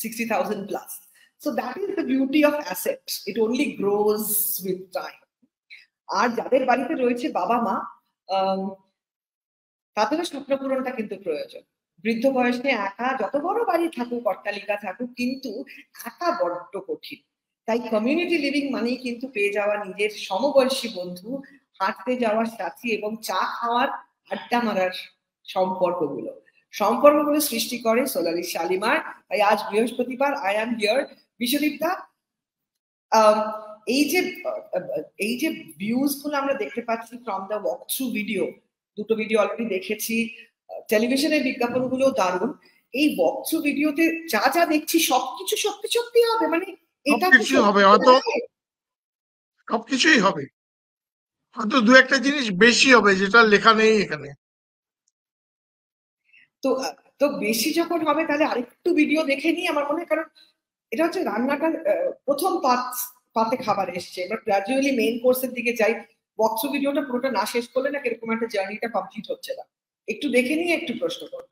[SPEAKER 1] 60,000 plus. So that is the beauty of asset, it only grows with time. আর যাদের বাড়িতে রয়েছে বাবা মা, তাদেরও স্বপ্ন পূরণটা কিন্তু প্রয়োজন। বৃদ্ধ বয়সে একা যত বড় বাড়ি থাকুক, অট্টালিকা থাকুক, কিন্তু একা বড্ড কঠিন। তাই কমিউনিটি লিভিং মানেই কিন্তু পেয়ে যাওয়া নিজের সমবয়সী বন্ধু, হাঁটতে যাওয়ার সাথী এবং চা খাওয়ার, আড্ডা মারার সম্পর্কগুলো সৃষ্টি করে সোলারিস শালিমার। তাই আজ বৃহস্পতিবার, আই অ্যাম হিয়ার। বিশ্বদীপ দা, এই যে ভিউজ গুলো আমরা দেখতে পাচ্ছি from the walk through video, দুটো ভিডিও অলরেডি দেখেছি, টেলিভিশনের বিজ্ঞাপনগুলো দারুণ। এই ওয়াক থ্রু ভিডিওতে যা যা দেখছি সবকিছু সত্যি হবে, মানে এটা
[SPEAKER 7] হবে, হয়তো সবকিছুই হবে, হয়তো দু একটা জিনিস বেশি হবে যেটা লেখা নেই এখানে।
[SPEAKER 1] তো বেশি যখন হবে তাহলে আরেকটু ভিডিও দেখে নিই আমার মনে হয়, কারণ এটা হচ্ছে রান্নাটার প্রথম পাতে খাবার এসছে, এবার গ্রাজুয়ালি মেইন কোর্সের দিকে যাই। ওয়াক থ্রু ভিডিওটা পুরোটা না শেষ করলে না কিরকম একটা জার্নিটা কমপ্লিট হচ্ছে না। একটু দেখে নিয়ে একটু প্রশ্ন করব।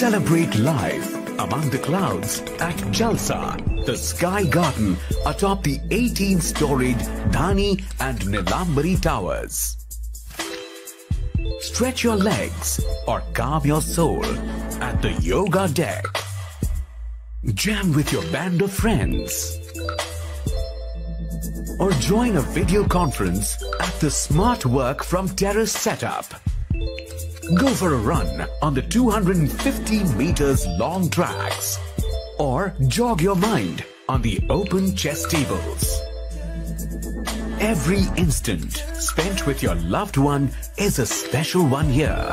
[SPEAKER 9] Celebrate life among the clouds at Jalsa, the Sky Garden atop the 18-storied Dhani and Nilambari Towers. Stretch your legs or calm your soul at the yoga deck. Jam with your band of friends. Or join a video conference at the Smart Work from Terrace setup. Go for a run on the 250 meters long tracks. Or jog your mind on the open chess tables. Every instant spent with your loved one is a special one here.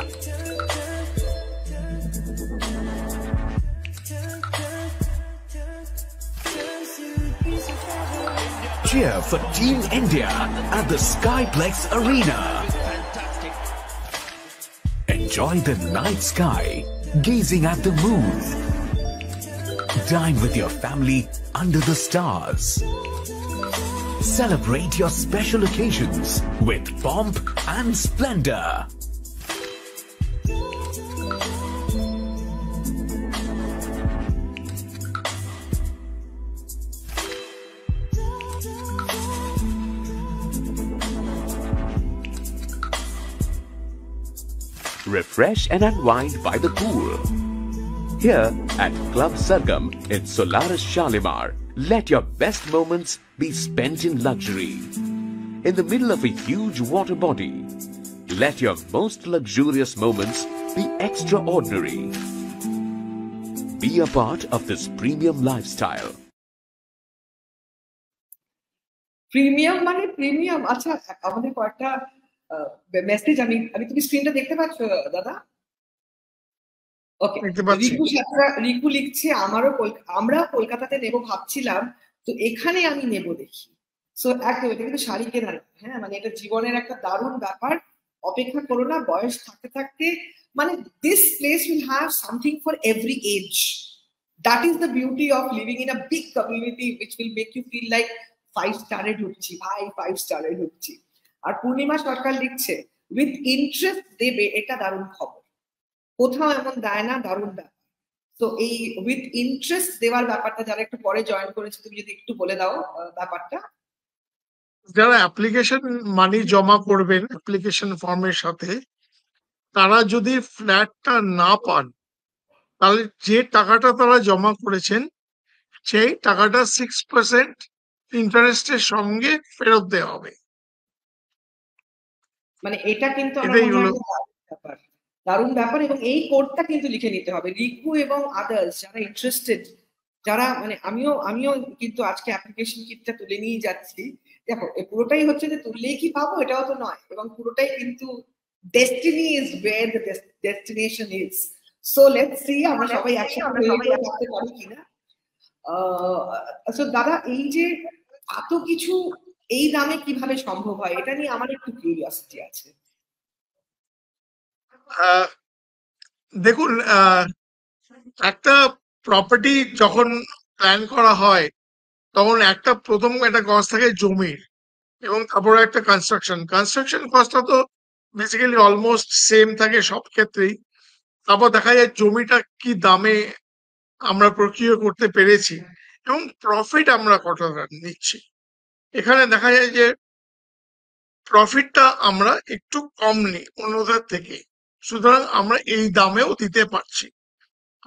[SPEAKER 9] Cheer for Team India at the Skyplex Arena. Enjoy the night sky, gazing at the moon. Dine with your family under the stars. Celebrate your special occasions with pomp and splendor.
[SPEAKER 8] Refresh and unwind by the pool. Here at Club Sargam in Solaris Shalimar, let your best moments be spent in luxury. In the middle of a huge water body, let your most luxurious moments be extraordinary. Be a part of this premium lifestyle.
[SPEAKER 1] Premium মানে premium. আচ্ছা, আমাদের কয়েকটা message আমি তুমি স্ক্রিনটা দেখতে পাচ্ছ দাদা? ওকে, রিকু লিখছে আমরা কলকাতাতে নেব ভাবছিলাম, তো এখানে আমি নেব দেখি। সো একদম এটা কিন্তু শাড়ি কেনার, হ্যাঁ মানে এটা জীবনের একটা দারুণ ব্যাপার। অপেক্ষা করো না, বয়স থাকতে থাকতে মানে this place will have something for every age. That is the beauty of living in a big community which will make you feel like 5 স্টারে ঢুকছি, ভাই 5 স্টারে ঢুকছি। আর পূর্ণিমা সরকার লিখছে উইথ ইন্টারেস্ট দেবে, এটা দারুণ খবর, কোথাও এমন দেয় না, দারুণ ব্যাপার। তো এই উইথ ইন্টারেস্ট দেওয়ার ব্যাপারটা যারা একটু পরে জয়েন করেছে, তুমি যদি একটু বলে দাও ব্যাপারটা।
[SPEAKER 7] যারা অ্যাপ্লিকেশন মানি জমা করবেন অ্যাপ্লিকেশন ফর্মের সাথে, তারা যদি ফ্ল্যাটটা না পান, তাহলে যে টাকাটা তারা জমা করেছেন সেই টাকাটা 6% ইন্টারেস্টের সঙ্গে ফেরত দেওয়া হবে।
[SPEAKER 1] মানে এটা কিন্তু আমার
[SPEAKER 7] এটাই
[SPEAKER 1] মনে
[SPEAKER 7] হলো
[SPEAKER 1] হয় দারুণ ব্যাপার, এবং এই কোডটা কিন্তু লিখে নিতে হবে। রিকু এবং আদার্স যারা ইন্টারেস্টেড, যারা মানে আমিও কিন্তু আজকে অ্যাপ্লিকেশন কিটটা তুলে নিয়ে যাচ্ছি। দেখো পুরোটাই হচ্ছে যে তুললেই কি পাবো এটাও তো নয়, এবং পুরোটাই কিন্তু destiny is wire the destination is. So let's see আমরা সবাই একসাথে থাকতে পারি কিনা। সো দাদা, এই যে এত কিছু এই দামে কিভাবে সম্ভব হয়, এটা নিয়ে আমার একটু কিউরিওসিটি আছে।
[SPEAKER 7] দেখুন, একটা প্রপার্টি যখন প্ল্যান করা হয় তখন প্রথম একটা কস্ট থাকে জমির, এবং তারপরে একটা কনস্ট্রাকশন কস্টটা তো বেসিক্যালি অলমোস্ট সেম থাকে সব ক্ষেত্রেই। তারপর দেখা যায় জমিটা কি দামে আমরা প্রক্রিয়া করতে পেরেছি এবং প্রফিট আমরা কতটা নিচ্ছি। এখানে দেখা যায় যে প্রফিটটা আমরা একটু কম নিই অন্যদের থেকে, সুতরাং আমরা এই দামেও দিতে পারছি।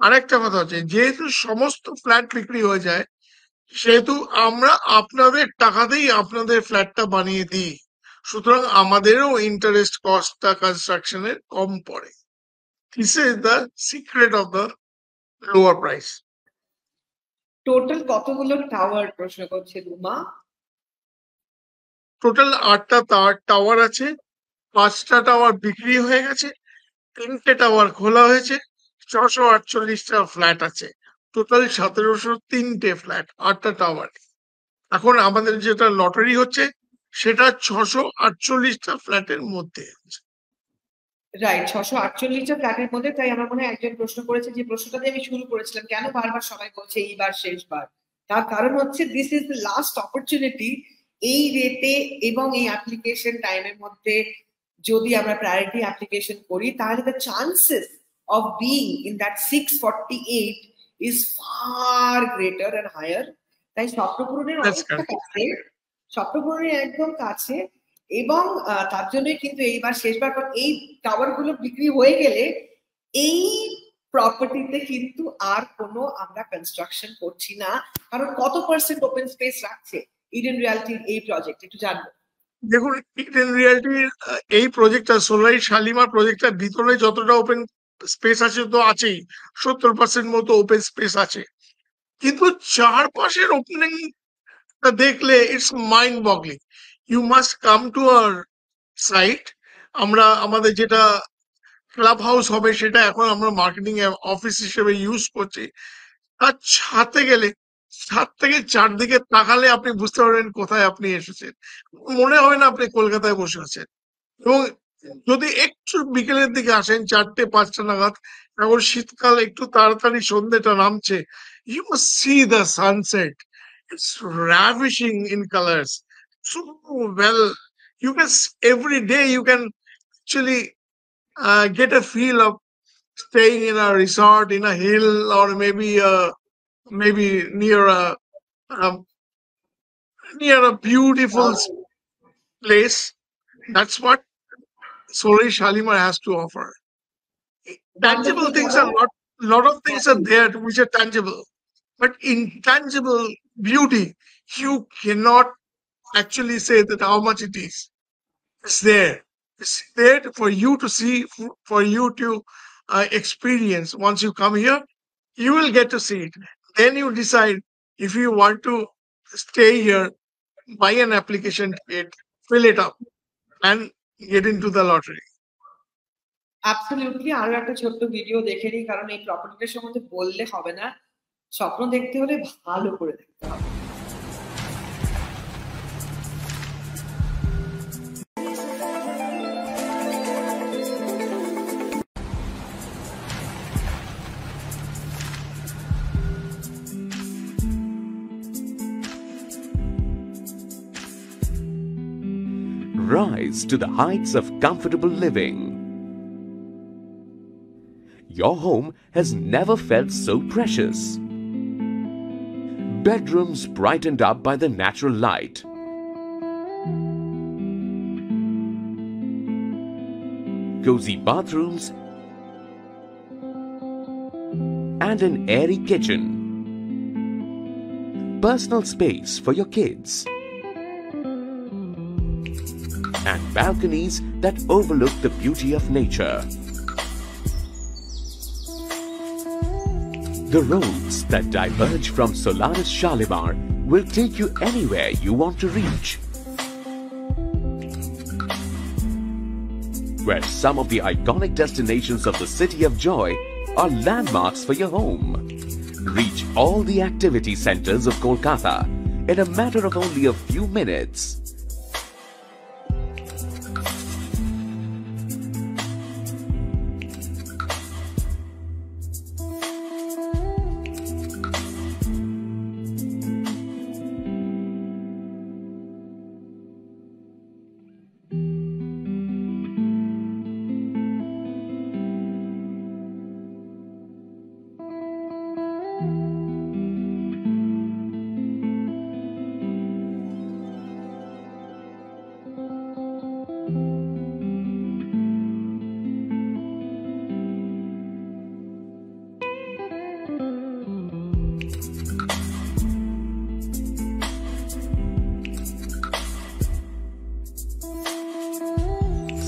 [SPEAKER 7] আরেকটা কথা হচ্ছে, যেহেতু সমস্ত ফ্ল্যাট বিক্রি হয়ে যায় সেহেতু আমরা আপনাদের টাকাতেই আপনাদের ফ্ল্যাটটা বানিয়ে দিই, সুতরাং আমাদেরও ইন্টারেস্ট কস্টটা কনস্ট্রাকশনের কম পড়ে। This is the secret of the lower price.
[SPEAKER 1] Total কতগুলো টাওয়ার প্রশ্ন করছে রুমা?
[SPEAKER 7] টোটাল 8টা টাওয়ার আছে, 5টা টাওয়ার বিক্রি হয়ে গেছে, 3টে টাওয়ার খোলা হয়েছে, 648টা ফ্ল্যাট আছে, টোটাল 1703টে ফ্ল্যাট 8টা টাওয়ার। এখন আমাদের যেটা লটারি হচ্ছে সেটা 648টা ফ্ল্যাটের মধ্যে।
[SPEAKER 1] রাইট, 648টা ফ্ল্যাটের মধ্যে। তাই আমার মনে হয় একজন প্রশ্ন করেছে, যে প্রশ্নটা দিয়ে আমি শুরু করেছিলাম, কেন বারবার সবাই বলছে এইবার শেষবার। তার কারণ হচ্ছে this is the last opportunity. এই রেটে এবং এই অ্যাপ্লিকেশন টাইমের মধ্যে যদি আমরা প্রায়োরিটি অ্যাপ্লিকেশন করি তাহলে the chances of being in that 648 is far greater and higher. তাই স্বপ্নপূরণের অনেকটা কাছে, স্বপ্নপূরণের একদম কাছে, এবং তার জন্যই কিন্তু এইবার শেষবার। এই টাওয়ার গুলো বিক্রি হয়ে গেলে এই প্রপার্টিতে কিন্তু আর কোনো আমরা কনস্ট্রাকশন করছি না। কারণ কত পার্সেন্ট ওপেন স্পেস রাখছে ইডেন রিয়ালটির এই প্রজেক্ট, একটু জানবো।
[SPEAKER 7] দেখুন, ইডেন রিয়ালটির এই প্রজেক্টটা, সোলারি শালিমার প্রজেক্টটার ভিতরে যতটা ওপেন স্পেস আছে তো আছেই, 70% মতো ওপেন স্পেস আছে, কিন্তু চারপাশের ওপেনিং দেখলে it's mind boggling. You must come to our site. আমরা আমাদের যেটা ক্লাব হাউস হবে সেটা এখন আমরা মার্কেটিং অফিস হিসেবে ইউজ করছি। আর ছাদে গেলে ছাদ থেকে চারদিকে তাকালে আপনি বুঝতে পারবেন কোথায় আপনি এসেছেন, মনে হয় না আপনি কলকাতায় বসে আছেন। এবং যদি একটু বিকেলের দিকে আসেন 4টে-5টা নাগাদ, এখন শীতকাল একটু তাড়াতাড়ি সন্ধ্যেটা নামছে, you must see the sunset. It's ravishing in colors. So well, you can every day you can actually get a feel of staying in a resort in a hill, or maybe near a beautiful place. That's what Solari Shalimar has to offer. Tangible things are lot of things are there which are tangible, but intangible beauty, you cannot actually say that how much it is. It's there. It's there for you to see, for you to experience. Once you come here, you will get to see it. Then you decide if you want to stay here, buy an application kit, fill it up, and get into the lottery.
[SPEAKER 1] Absolutely. আরো একটা ছোট্ট video দেখে নিই, কারণ এই প্রপার্টিটার সম্বন্ধে বললে হবে না, স্বপ্ন দেখতে হলে ভালো করে দেখতে হবে।
[SPEAKER 8] Rise to the heights of comfortable living. Your home has never felt so precious. Bedrooms brightened up by the natural light. Cozy bathrooms and an airy kitchen. Personal space for your kids. and balconies that overlook the beauty of nature. The roads that diverge from Solaris Shalimar will take you anywhere you want to reach. Where some of the iconic destinations of the City of Joy are landmarks for your home. Reach all the activity centers of Kolkata in a matter of only a few minutes.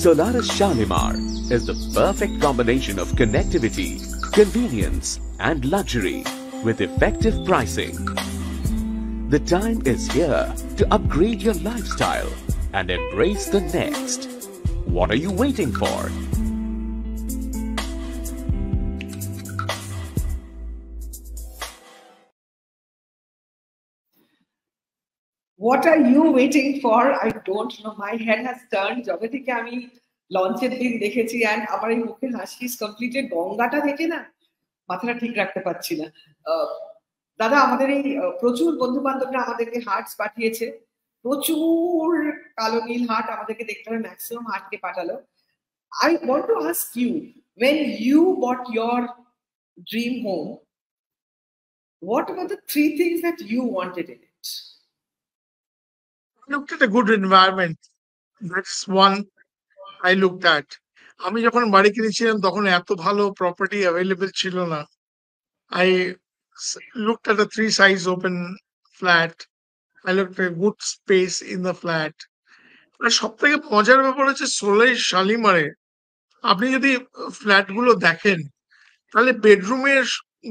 [SPEAKER 8] Solaris Shalimar is the perfect combination of connectivity, convenience and luxury with effective pricing. The time is here to upgrade your lifestyle and embrace the next. What are you waiting for?
[SPEAKER 1] What are you waiting for? I don't know. My head has turned. যবে থেকে আমি লঞ্চের দিন দেখেছি and আমার এই মুখের হাসি is completed গঙ্গাটা দেখে না মাথাটা ঠিক রাখতে পারছি না। দাদা আমাদের এই প্রচুর বন্ধু বান্ধবরা আমাদেরকে হার্টস পাঠিয়েছে, প্রচুর কালো নীল হার্ট আমাদেরকে দেখতে হবে, ম্যাক্সিমাম হার্টকে পাঠালো। I want to ask you, when you bought your dream home, what were the 3 things that you wanted in it?
[SPEAKER 7] I looked at a good environment. That's one I looked at. আমি যখন বাড়ি কিনেছিলাম তখন এত ভালো property available ছিল না। I looked at a 3 size open flat. I looked at a good space in the flat. আর সবথেকে মজার ব্যাপার হচ্ছে সোলারিস শালিমারে আপনি যদি ফ্ল্যাট গুলো দেখেন তাহলে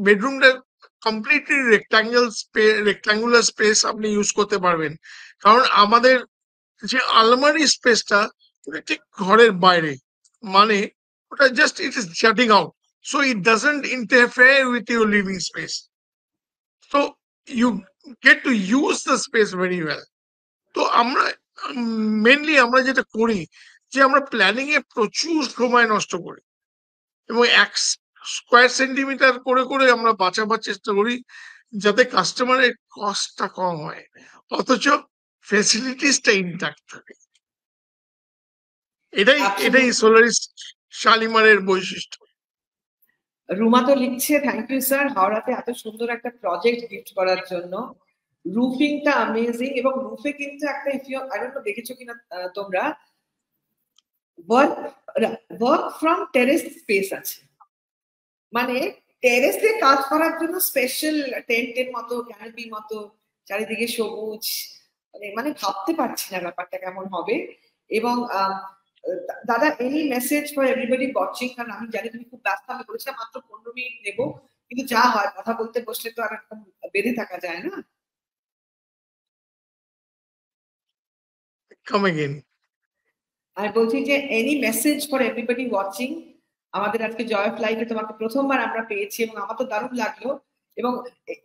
[SPEAKER 7] বেডরুমটা কমপ্লিটলি রেক্ট্যাঙ্গুলার স্পেস আপনি ইউজ করতে পারবেন, কারণ আমাদের যে আলমারি স্পেসটা ওটা ঠিক ঘরের বাইরে, মানে ওটা just it is jutting out, so it doesn't interfere with your living space, so you get to use the space very well. তো আমরা মেনলি আমরা যেটা করি যে আমরা প্ল্যানিং এ প্রচুর সময় নষ্ট করি এবং 1 স্কোয়ার সেন্টিমিটার করে করে আমরা বাঁচাবার চেষ্টা করি যাতে কাস্টমারের কস্টটা কম হয় অথচ ফ্যাসিলিটিসটা ইনট্যাক্ট থাকে। এটাই সোলারিস শালিমারের বৈশিষ্ট্য।
[SPEAKER 1] রুমা তো লিখছে, থ্যাংক ইউ স্যার, হাওড়াতে এত সুন্দর একটা প্রজেক্ট গিফট করার জন্য। রুফিংটা অ্যামেজিং, এবং রুফে কিন্তু একটা আই ডোন্ট নো দেখেছো কিনা তোমরা, ওয়ার্ক ফ্রম টেরেস স্পেস আছে, মানে টেরেসে কাজ করার জন্য স্পেশাল টেন্টের মতো ক্যানোপি মতো চারিদিকে সবুজ, মানে ভাবতে পারছি না ব্যাপারটা কেমন হবে। এবং দাদা any message for everybody watching, কারণ আমি জানি তুমি খুব ব্যস্ত, আমি বলেছিলাম মাত্র 15 মিনিট নেব, কিন্তু যা হয় কথা বলতে বসলে তো আর একদম বেঁধে থাকা যায় না।
[SPEAKER 7] Come again.
[SPEAKER 1] আমি বলছি যে any message for everybody watching, আমাদের আজকে জয় অফ লাইফে তোমাকে প্রথমবার আমরা পেয়েছি এবং আমার তো দারুণ লাগলো। এবং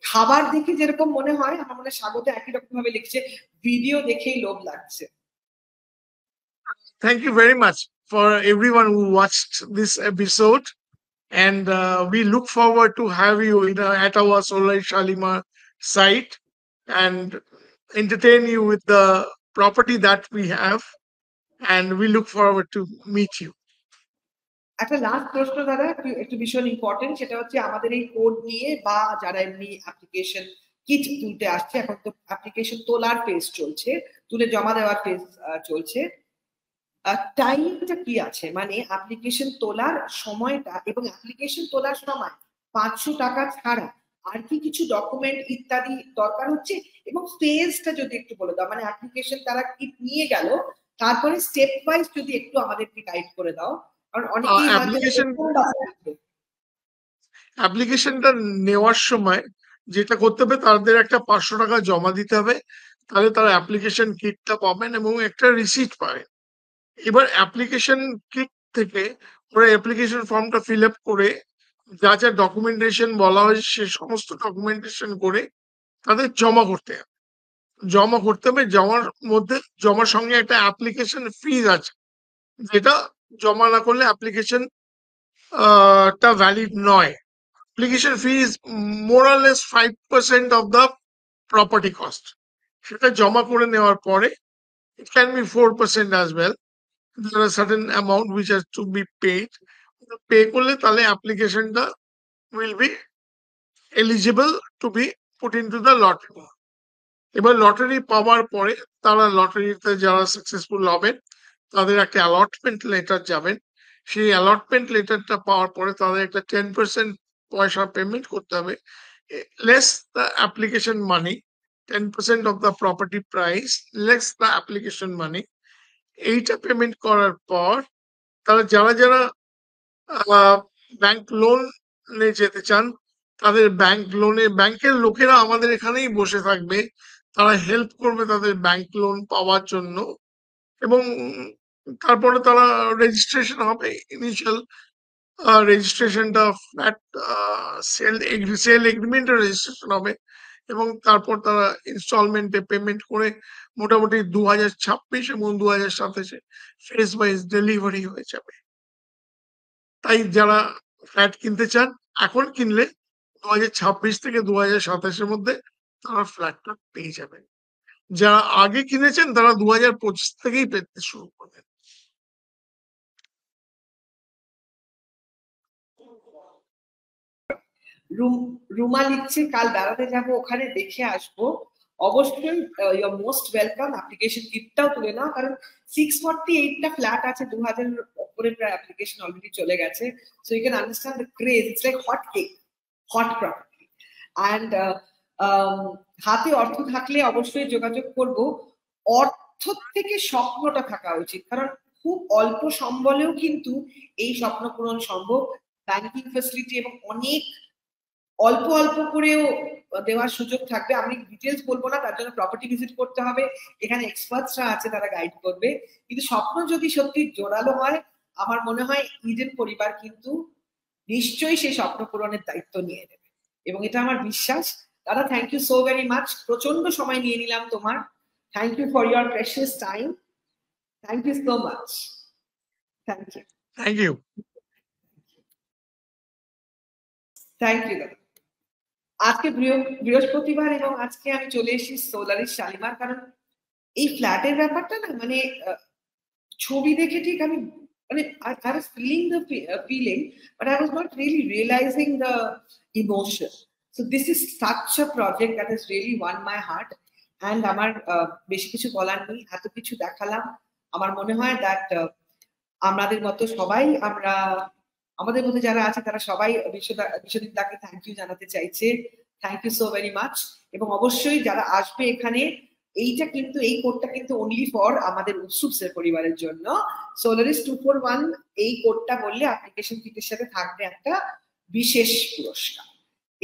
[SPEAKER 1] খাবার দেখে যেরকম মনে হয় আমার মনে স্বাগত একই রকম ভাবে লিখছে, ভিডিও দেখেই লোভ লাগছে।
[SPEAKER 7] Thank you very much for everyone who watched this episode, and we look forward to have you at our Solaris Shalimar site and entertain you with the property that we have, and we look forward to meet you.
[SPEAKER 1] একটা last প্রশ্ন দাদা, একটু ভীষণ important, সেটা হচ্ছে আমাদের এই code নিয়ে বা যারা এমনি অ্যাপ্লিকেশন কিট তুলতে আসছে, এখন তো অ্যাপ্লিকেশন তোলার ফেজ চলছে, তুলে জমা দেওয়ার ফেজ চলছে, টাইমটা কি আছে, মানে অ্যাপ্লিকেশন তোলার সময়টা এবং অ্যাপ্লিকেশন তোলার সময় 500 টাকা ছাড়া আর কি কিছু ডকুমেন্ট ইত্যাদি দরকার হচ্ছে, এবং ফেজটা যদি একটু বলে দাও, মানে অ্যাপ্লিকেশন তারা কিট নিয়ে গেল তারপরে স্টেপ ওয়াইজ যদি একটু আমাদেরকে গাইড করে দাও, কারণ অনেকেই
[SPEAKER 7] অ্যাপ্লিকেশনটা নেওয়ার সময় যেটা করতে হবে, তাদের একটা 500 টাকা জমা দিতে হবে, তাহলে তারা অ্যাপ্লিকেশন কিটটা পাবেন এবং একটা রিসিট পাবেন। এবার অ্যাপ্লিকেশন কিট থেকে ওরা অ্যাপ্লিকেশন ফর্মটা ফিল আপ করে যা যা ডকুমেন্টেশন বলা হয়েছে সে সমস্ত ডকুমেন্টেশন করে তাদের জমা করতে হবে। জমার সঙ্গে একটা অ্যাপ্লিকেশন ফিজ আছে, যেটা জমা না করলে অ্যাপ্লিকেশন টা ভ্যালিড নয়। Application fee is more or less 5% of the property cost. সেটা জমা করে নেওয়ার পরে it can be 4% as well. There are certain amount which has to be paid. Pay করলে তাহলে applicationটা will be eligible to be put into the lottery. এবার lottery পাওয়ার পরে তারা লটারিতে যারা সাকসেসফুল হবেন তাদের একটা অ্যালটমেন্ট লেটার যাবেন। সেই অ্যালটমেন্ট লেটারটা পাওয়ার পরে তাদের একটা 10% পয়সা পেমেন্ট করতে হবে, less the application money, 10% of the property price less the application money. এইটা পেমেন্ট করার পর তারা যারা যারা ব্যাংক লোনে যেতে চান তাদের ব্যাংকের লোকেরা আমাদের এখানেই বসে থাকবে, তারা হেল্প করবে তাদের ব্যাংক লোন পাওয়ার জন্য। এবং তারপরে তারা রেজিস্ট্রেশন হবে, ইনিশিয়াল রেজিস্ট্রেশনটা ফ্ল্যাট সেল এগ্রিমেন্টের রেজিস্ট্রেশন হবে এবং তারপর তারা ইনস্টলমেন্টে পেমেন্ট করে মোটামুটি 2026 এবং 2027 ফেজ ওয়াইজ ডেলিভারি হয়ে যাবে। তাই যারা ফ্ল্যাট কিনতে চান এখন কিনলে 2026 থেকে 2027 মধ্যে তারা ফ্ল্যাটটা পেয়ে যাবেন। যারা আগে কিনেছেন তারা 2025 থেকেই পেতে শুরু করবেন।
[SPEAKER 1] রুমা লিখছে কাল বেড়াতে যাবো, ওখানে দেখে আসবো। অবশ্যই ইউর মোস্ট ওয়েলকাম। অ্যাপ্লিকেশন কিটটাও তুলে নাও, কারণ 648টা ফ্ল্যাট আছে, 2000 উপরে প্রায় অ্যাপ্লিকেশন অলরেডি চলে গেছে। So you can understand the craze, it's like hot cake, hot property. And হাতে অর্থ থাকলে অবশ্যই যোগাযোগ করব। অর্থ থেকে স্বপ্নটা থাকা উচিত, কারণ খুব অল্প সম্বলেও কিন্তু এই স্বপ্ন পূরণ সম্ভব। ব্যাংকিং ফ্যাসিলিটি এবং অনেক অল্প অল্প করেও দেওয়ার সুযোগ থাকবে। আমি ডিটেলস বলবো না, তার জন্য প্রপার্টি ভিজিট করতে হবে, এখানে এক্সপার্টসরা আছে তারা গাইড করবে। কিন্তু স্বপ্ন যদি সত্যি জোরালো হয়, আমার মনে হয় ইডেন পরিবার কিন্তু নিশ্চয়ই সেই স্বপ্ন পূরণের দায়িত্ব নিয়ে নেবে, এবং এটা আমার বিশ্বাস। দাদা, thank you so very much, প্রচন্ড সময় নিয়ে নিলাম তোমার। Thank you for your precious time. Thank you so much. Thank you.
[SPEAKER 7] Thank you.
[SPEAKER 1] Thank you দাদা। আজকে বৃহস্পতিবার এবং আজকে আমি চলে এসেছি সোলারিস শালিমার, কারণ এই ফ্ল্যাটের ব্যাপারটা না, মানে ছবি দেখে ঠিক আমি I was feeling the feeling, but I was not really realizing the emotion. So this is such a project that has really won my heart. And আমার বেশি কিছু বলার নেই, এত কিছু দেখালাম। আমার মনে হয় that আমাদের মতো সবাই, আমাদের মধ্যে যারা আছে তারা সবাই বিশ্বজিৎদাকে থ্যাংক ইউ জানাতে চাইছে। Thank you so very much. এবং অবশ্যই যারা আসবে এখানে, এইটা কিন্তু এই কোডটা কিন্তু অনলি ফর আমাদের উৎসুপসের পরিবারের জন্য। সোলারিস 241 এই কোডটা বললে অ্যাপ্লিকেশন কিটের সাথে থাকবে একটা বিশেষ পুরস্কার,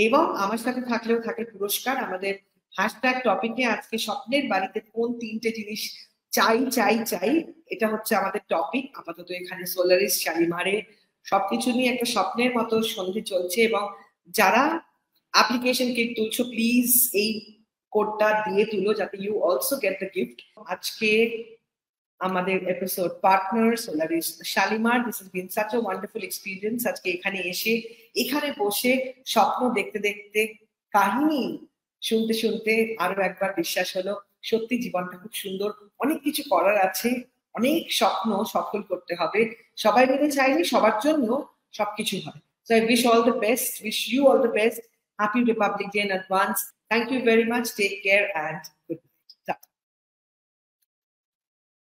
[SPEAKER 1] এবং আমার সাথে থাকলেও থাকে পুরস্কার। আমাদের হ্যাশট্যাগ টপিকে আজকে স্বপ্নের বাড়িতে কোন 3টে জিনিস চাই চাই চাই, এটা হচ্ছে আমাদের টপিক আপাতত এখানে সোলারিস শালিমারে। সবকিছু নিয়ে একটা স্বপ্নের মতো সন্ধে চলছে, এবং যারা অ্যাপ্লিকেশন কিট তুলছো প্লিজ এই কোডটা দিয়ে তুলো যাতে you also get the gift. আজকে আমাদের episode partner Solaris Shalimar. This has been such a wonderful experience. আজকে এখানে এসে, এখানে বসে স্বপ্ন দেখতে দেখতে, কাহিনী শুনতে শুনতে আরো একবার বিশ্বাস হলো সত্যি জীবনটা খুব সুন্দর, অনেক কিছু করার আছে, অনেক স্বপ্ন সফল করতে হবে। সবাই মিলে চাইলে সবার জন্য সবকিছু হয়। So I wish all the best, wish you all the best. Happy Republic Day in advance. Thank you very much. Take care and good night.